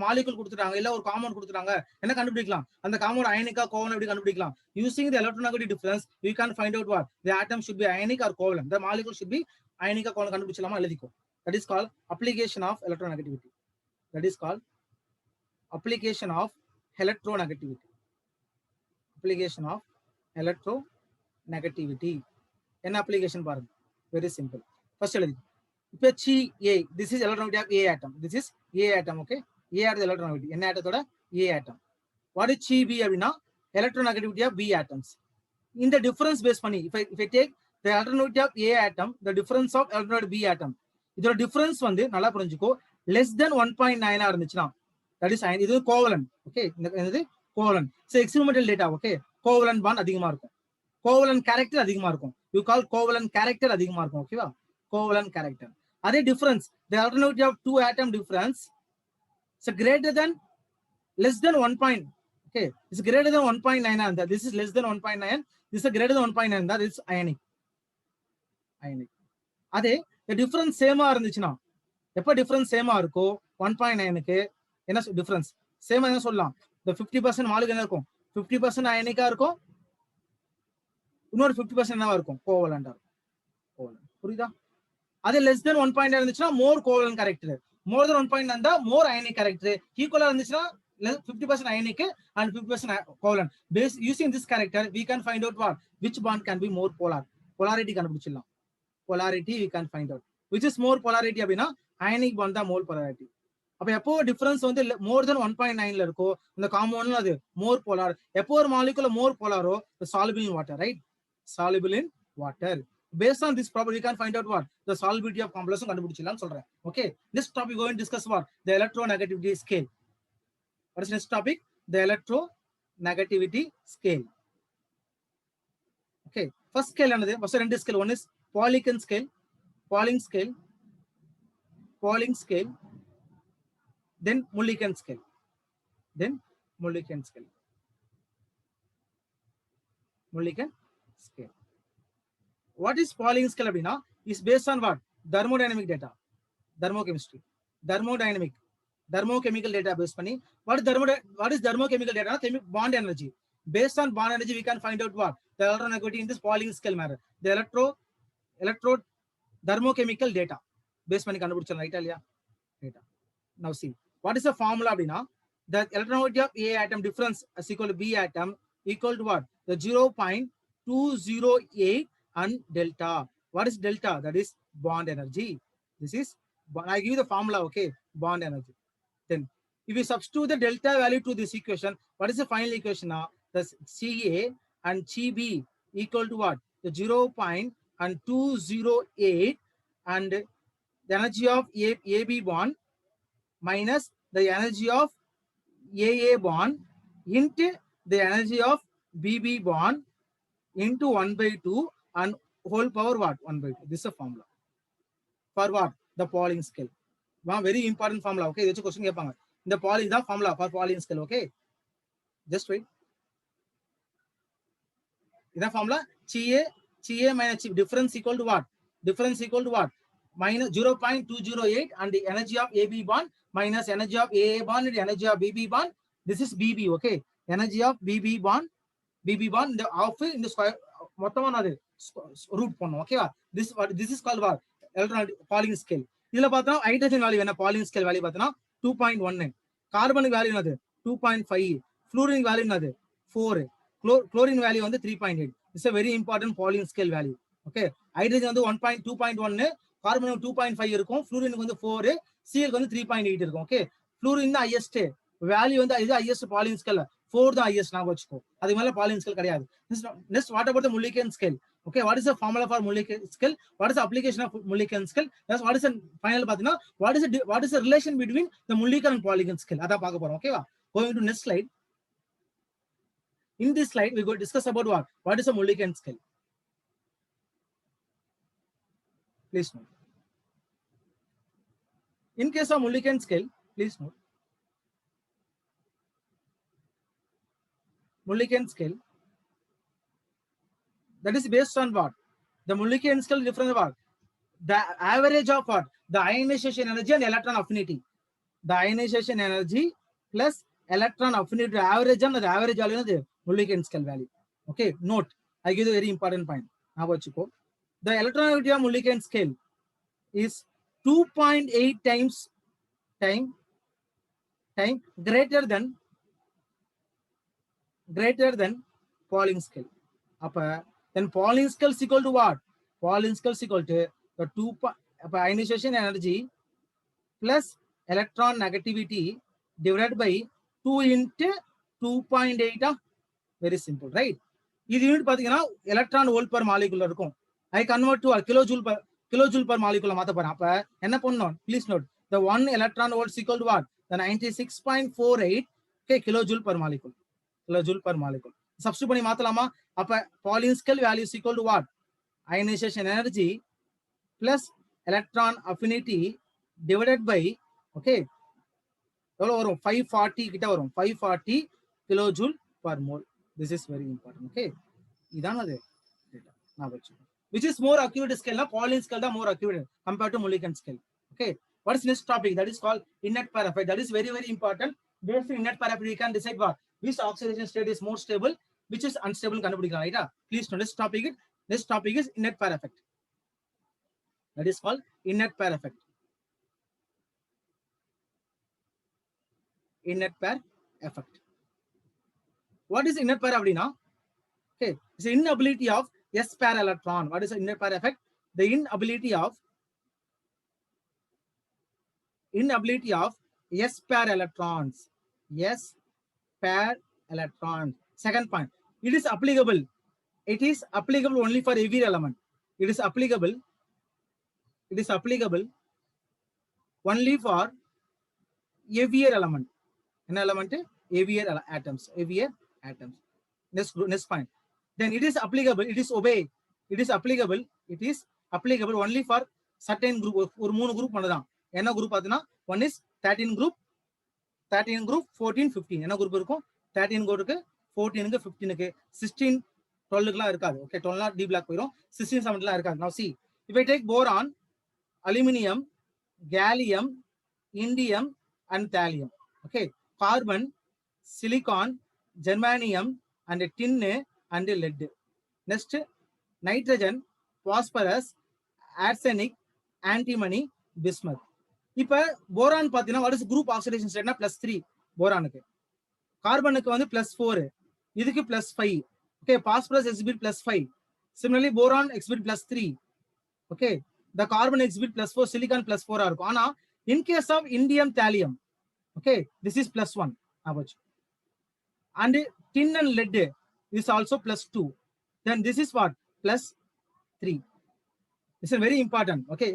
molecule கொடுத்துட்டாங்க இல்ல ஒரு compound கொடுத்துட்டாங்க என்ன கண்டுபிடிக்கலாம் அந்த compound அயனிக்கா Kovalan எப்படி கண்டுபிடிக்கலாம் using the electronegative difference we can find out what the atom should be ionic or covalent the molecule should be ionic or covalent கண்டுபிடிச்சலாமா எழுதிக்கோ that is called application of electronegativity that is called application of electronegativity application of electronegativity என்ன application பாருங்க very simple first எழுதி இப்போ A, this is electronegativity of A atom. This is A atom, okay? A atom electronegativity. என்ன ஆட்டத்தோட A atom. What is B அப்படின்னா electronegativity of B atoms. இந்த difference base பண்ணி, if I take the electronegativity of A atom, the difference of electronegativity B atom. இதோட difference வந்து நல்லா புரிஞ்சுக்கோ less than 1.9 இருந்துச்சுன்னா that is இது covalent, okay? இது covalent. So experimental data, okay? Covalent bond அதிகமா இருக்கும். Covalent character அதிகமா இருக்கும். You call covalent character அதிகமா இருக்கும், ஓகேவா? Covalent character. Are they difference? The alternative of two atom difference is greater than less than 1. Okay, it's greater than 1.9 and this is less than 1.9. This is greater than 1.9. That is ionic. Ionic. Are the difference same or இருந்துச்சுனா எப்ப difference same இருக்கோ 1.9 க்கு என்ன difference same என்ன சொல்லலாம் the 50% molecule என்ன இருக்கும் 50% ionic இருக்கும் இன்னொரு 50% என்னவா இருக்கும் covalent இருக்கும் covalent புரியுதா அது less than 1.9 இருந்துச்சுனா more covalent character more than 1.9 இருந்தா more ionic character equal இருந்துச்சுனா 50% ionic and 50% covalent based using this character we can find out what which bond can be more polar polarity கண்டுபிடிச்சிடலாம் polarity we can find out which is more polarity அப்படினா ionic bond தான் more polarity அப்ப எப்போ difference வந்து more than 1.9 ல இருக்கோ இந்த காம்பவுண்ட்ல அது more polar எப்போ ஒரு molecule more polaro soluble in water right soluble in water. Based on this property, we can find out what the solubility of complex கண்டுபிடிச்சிடலாம் சொல்றேன். Okay, next topic we going to discuss what the electronegativity scale. What is next topic? The electronegativity scale. Okay, first scale another. First two scale. One is Pauling scale, Pauling scale, Pauling scale. Then Mulliken scale. Then Mulliken scale. Mulliken scale. What is Pauling scale அப்படினா is based on what thermodynamic data thermochemistry thermochemical data based பண்ணி what is thermochemical data bond energy based on bond energy we can find out what the electronegativity in this Pauling scale manner the electro thermochemical data based பண்ணி கண்டுபிடிச்சலாம் ரைட்டா இல்லையா data now see what is the formula அப்படினா the electronegativity of A atom difference is equal to B atom equal to what the 0.208 and delta. What is delta? That is bond energy. This is I give you the formula, okay? Bond energy. Then if you substitute the delta value to this equation, what is the final equation now? The Ca and Cb equal to what? The 0.208 and the energy of AB bond minus the energy of AA bond into the energy of BB bond into 1/2 and whole power what 1/2. This is a formula for what the Pauling scale. One very important formula. Okay, this question கேட்பாங்க இந்த Pauling தான் formula for Pauling scale. Okay, just wait. இதான் formula Ca minus difference equal to what difference equal to what minus 0.208 and the energy of AB bond minus energy of AA bond and the energy of BB bond. This is BB. Okay, energy of BB bond in the half in the square மொத்தமா அது root பண்ணும் ஓகேவா this is called what electronegativity Pauling scale. இதுல பார்த்தா hydrogen value என்ன Pauling scale value பார்த்தா 2.1 carbonic value என்னது 2.5 fluorine value என்னது 4 குளோரின் வேல்யூ வந்து 3.8. This is a very important Pauling scale value. Okay, hydrogen வந்து 2.1 கார்பன் 2.5 இருக்கும் ஃப்ளூரினுக்கு வந்து 4 சிஎல் வந்து 3.8 இருக்கும். ஓகே, ஃப்ளூரின் தான் ஹையஸ்ட் வேல்யூ வந்து இது ஹையஸ்ட் Pauling scale 4 தான் ஹையஸ்ட் நான் வச்சுக்கோ அது மேல Pauling scale கிடையாது. Next what about the Mulliken scale? Okay, what is the formula for Mulliken scale? What is the application of Mulliken scale? That's what is the final பாத்தீங்கன்னா what is the relation between the Mulliken and Pauling scale அத பார்க்க போறோம். ஓகேவா, going to next slide. In this slide we go discuss about what is a Mulliken scale. Please note. In case of Mulliken scale, please note. Mulliken scale, that is based on what? The Mulliken scale difference what? The average of what? The ionization energy and electron affinity. The ionization energy plus electron affinity average and the average value is the Mulliken scale value. Okay, note. I give you a very important point. Now, the electron affinity of Mulliken scale is 2.8 times time greater than Pauling scale. Then Pauling scale is equal to what? Pauling scale is equal to the ionization energy plus electron negativity divided by 2 into 2.8. Very simple, right? This unit pathina electron volt per molecule irukum. I convert to a kilojoule per molecule maatha poren. Appa enna pannum? Please note, the 1 electron volt is equal to what? The 96.48 kilojoule per molecule. Kilojoule per molecule. Substitute பண்ணி மாத்தலாமா? அப்ப Pauling scale value is equal to what? Ionization energy plus electron affinity divided by, okay, எவ்வளவு வரும்? 540 கிட்ட வரும். 540 kilojoule per mole. This is very important. Okay, இதான அது data நான் வெச்சுக்கோ. Which is more accurate scale? Na Pauling scale da more accurate compared to Mulliken scale. Okay, what is next topic? That is called inert pair effect. That is very, very important. Based on inert pair effect, we can decide what which oxidation state is more stable, which is unstable. கண்டுபிடிக்கலாம், ரைட்டா? Please note this topic is inert pair effect. That is called inert pair effect. Inert pair effect. What is inert pair அப்படினா? Okay, it's the inability of s pair electron. What is the inert pair effect? The inability of s pair electrons. S pair electrons. Second point, it is applicable only for heavier element. It is applicable only for heavier element. An element, heavier atoms. Next point. Then it is applicable only for certain group. ஒரு மூணு group மட்டும்தான். என்ன group பார்த்தீங்கன்னா, one is 13 group 14 15. என்ன group இருக்கும்? 13 group 14 15 16 12க்குலாம் இருக்காது. Okay, 12 D block போயிடும். 16 17லாம் இருக்காது. Now see, if I take boron, aluminum, gallium, indium and thallium. Okay, carbon, silicon, germanium and tin and lead. Next, nitrogen, phosphorus, arsenic, antimony, bismuth. இப்ப boron பாத்தீங்கன்னா, what is group oxidation state? +3 போரானுக்கு. கார்பனுக்கு வந்து +4, இதுக்கு +5. Okay, phosphorus exhibit +5. Similarly, boron exhibit +3. Okay, the carbon exhibit +4, silicon +4 இருக்கும். ஆனா in case of indium, thallium, okay, this is +1. And tin and lead is also +2. Then this is what? +3. This is very important. Okay,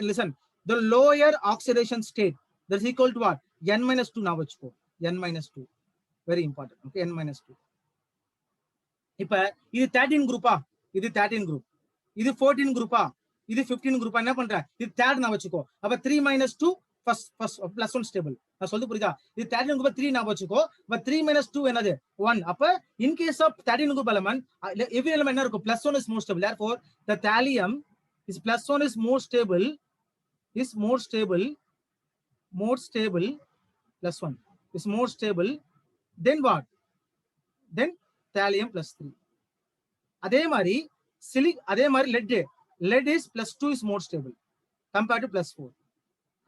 listen, the lower oxidation state, that's equal to what? N-2 now. N-2. Very important. Okay, N-2. இப்ப இது 13 குரூப்பா, இது 13 group, இது 14 குரூப்பா, இது 15 குரூப்பா. என்ன பண்ற? இது தேர்ட் நான் வச்சுக்கோ. அப்ப 3 - 2 ஃபர்ஸ்ட் +1 ஸ்டேபிள். நான் சொல்றது புரியுதா? இது 13 குரூப் 3 நான் வச்சுக்கோ. அப்ப 3 - 2 என்னது? 1. அப்ப in case of 13 group element, every element என்ன இருக்கும்? +1 is more stable. Therefore, the thallium is +1 is more stable +1 is more stable. Then what? Then thallium +3. அதே மாதிரி lead is +2 is more stable compared to +4.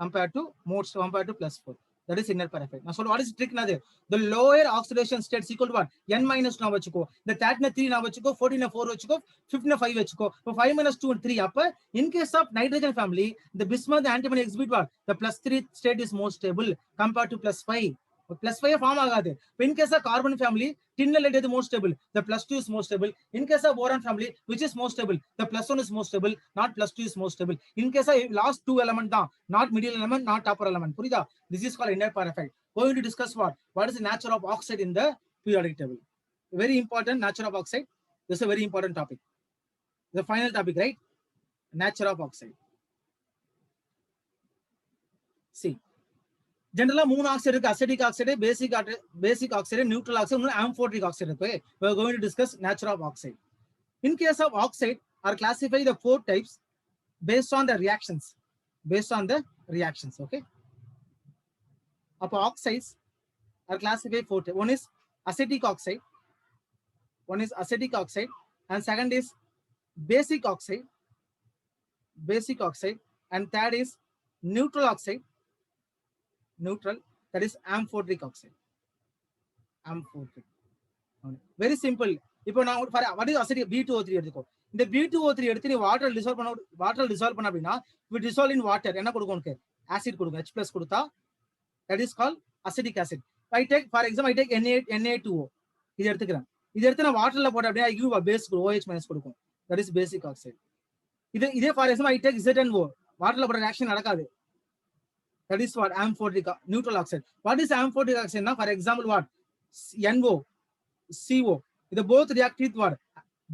Compared to +4. That is inert pair effect. Now, so what is trick na? The lower oxidation state is equal to what? N-2 na vachiko. The 13 3 na vachiko, 14 4 vachiko, 15 5 vachiko. So 5 - 2 and 3. Appa in case of nitrogen family, the bismuth, the antimony exhibit what? The +3 state is more stable compared to +5. +5 form agade. In case of carbon family, tin and lead is more stable. The +2 is more stable. In case of boron family, which is more stable? The +1 is more stable, not +2 is more stable. In case of last 2 element da, not middle element, not upper element. Purida? This is called inert pair effect. Going to discuss what is the nature of oxide in the periodic table. Very important, nature of oxide. This is a very important topic. The final topic, right? Nature of oxide. See, generally, moon oxide, acetic oxide, basic oxide, neutral oxide, amphoteric oxide. Okay, we are going to discuss nature of oxide. In case of oxide, are classified the 4 types based on the reactions. Based on the reactions, okay. Of oxides are classified 4 types. One is acetic oxide. One is acetic oxide, and second is basic oxide. Basic oxide, and third is neutral oxide. Neutral, that is amphoteric oxide. Amphoteric. Very simple. இப்போ நான் what is acidic B2O3 எடுத்துக்கோ. இந்த B2O3 எடுத்து நீ water dissolve பண்ண அப்படின்னா we dissolve in water என்ன கொடுக்கும் உனக்கு ஆசிட் கொடுக்கும் H+ கொடுத்தா that is called acidic acid. I take for example I take Na2O இது எடுத்துக்கிறேன். இது எடுத்து நான் வாட்டர்ல போட்ட அப்படியே I give a base OH- கொடுக்கும். That is basic oxide. இதே for example I take ZNO வாட்டர்ல போட்ட ரியாக்ஷன் நடக்காது. That is what amphoteric neutral oxide. What is amphoteric oxide now? For example, what NO, CO. The both react with what?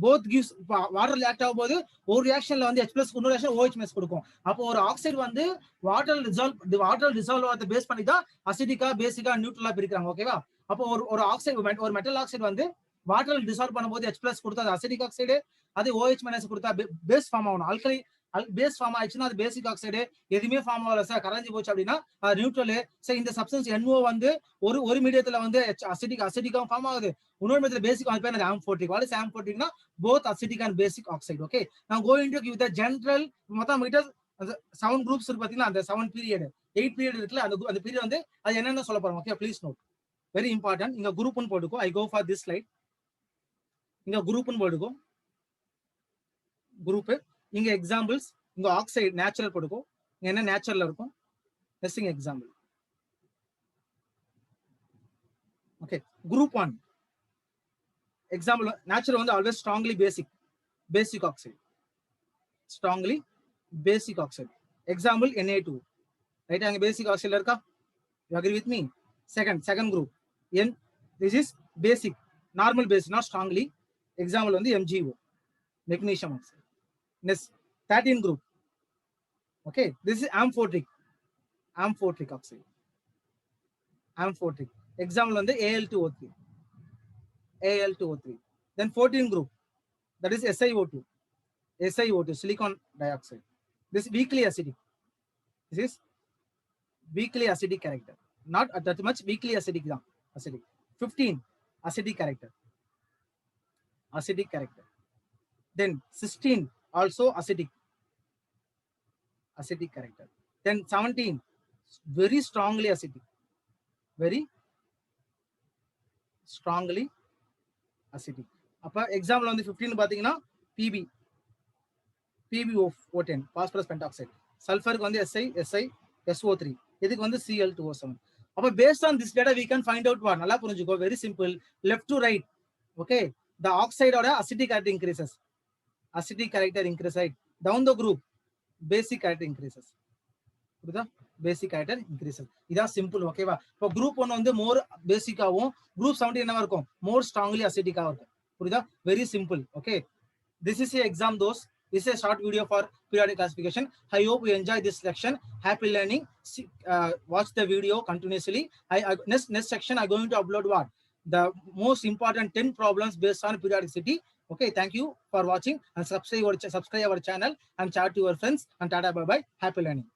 Both gives water react ஆகும்போது ஒரு ரியாக்ஷன்ல வந்து H+ இன்னொரு reaction OH- கொடுக்கும். அப்போ ஒரு ஆக்சைடு வந்து வாட்டர் டிசால்வ் ஆகிறத base பண்ணி தான் அசிடிக்கா பேசிக்கா நியூட்ரலா பிரிக்கிறாங்க. ஓகேவா? அப்போ ஒரு ஆக்சைடு ஒரு மெட்டல் ஆக்சைடு வந்து வாட்டர் டிசால்வ் பண்ணும்போது H+ கொடுத்தா அது அசிடிக் ஆக்சைடு, அது OH- கொடுத்தா பேஸ் ஃபார்ம் ஆகணும். ஆல்கலி பேஸ் ஃபார்ம் ஆயிடுச்சுன்னா அது பேசிக் ஆக்சைடு. எதுவுமே ஃபார்ம் ஆகல சார் கரைஞ்சி போச்சு அப்படின்னா அது நியூட்ரல். சார் இந்த சப்ஸ்டன்ஸ் NO வந்து ஒரு மீடியத்துல வந்து அசிடிக்காவும் ஃபார்ம் ஆகுது, இன்னொரு மீடியத்துல பேசிக் அது பேர் ஆம்ஃபோரிக். வாட் இஸ் ஆம்ஃபோரிக்னா both acidic and basic oxide. Okay, நான் going to give the general மொத்தம் மீட்டர் 7 குரூப்ஸ் இருக்கு பாத்தீங்களா, அந்த 7 பீரியட் 8 பீரியட் இருக்குல, அந்த பீரியட் வந்து அது என்னன்னு சொல்ல போறோம். Okay, please note, very important. இங்க குரூப்னு போட்டுக்கோ. I go for this slide. இங்க குரூப்னு போட்டுக்கோ, குரூப். இங்க எக்ஸாம்பிள்ஸ், இங்க ஆக்சைடு நேச்சுரல் போட்டுக்கோ. இங்க என்ன நேச்சுரல்ல இருக்கும், testing example. Okay, group 1 example natural வந்து ஆல்வேஸ் ஸ்ட்ராங்லி பேசிக் ஆக்சைடு, ஸ்ட்ராங்லி பேசிக் ஆக்சைடு. Example Na2, right? அங்க பேசிக் ஆக்சைடுல இருக்கா? You agree with me? Second group N, this is basic, normal basic, not strongly. Example வந்து MgO, magnesium oxide. Next 13 group. Okay, this is amphoteric oxide. Amphoteric. Example on the Al2O3. Then 14 group, that is SiO2, silicon dioxide. This is weakly acidic. This is weakly acidic character. Not that much weakly acidic. 15 acidic character. Then 16 also acidic character. Then 17 very strongly acidic, அப்ப example வந்து 15 பாத்தீங்கன்னா PbO10, phosphorus pentoxide. சல்ஃபருக்கு வந்து SiSO3, இதுக்கு வந்து Cl2O7. அப்ப based on this data we can find out what, நல்லா புரிஞ்சுக்கோ, very simple, left to right. Okay, the oxide oda acidic character increases, right? Down the group basic character increases. புரியுதா? பேசிக் character increases. இதான் simple. ஓகேவா? இப்போ group 1 வந்து மோர் பேசிக்காவும், group 17 என்னவா இருக்கும், மோர் strongly அசிடிக்காவும் இருக்கும். புரியுதா? Very simple. Okay, this is a exam dose. This is a short video for periodic classification. I hope you enjoy this section. Happy learning. Watch the video continuously. Next section I'm going to upload what, the most important 10 problems based on periodicity. Okay, thank you for watching, and subscribe our channel and chat to your friends, and tata, bye bye. Happy learning.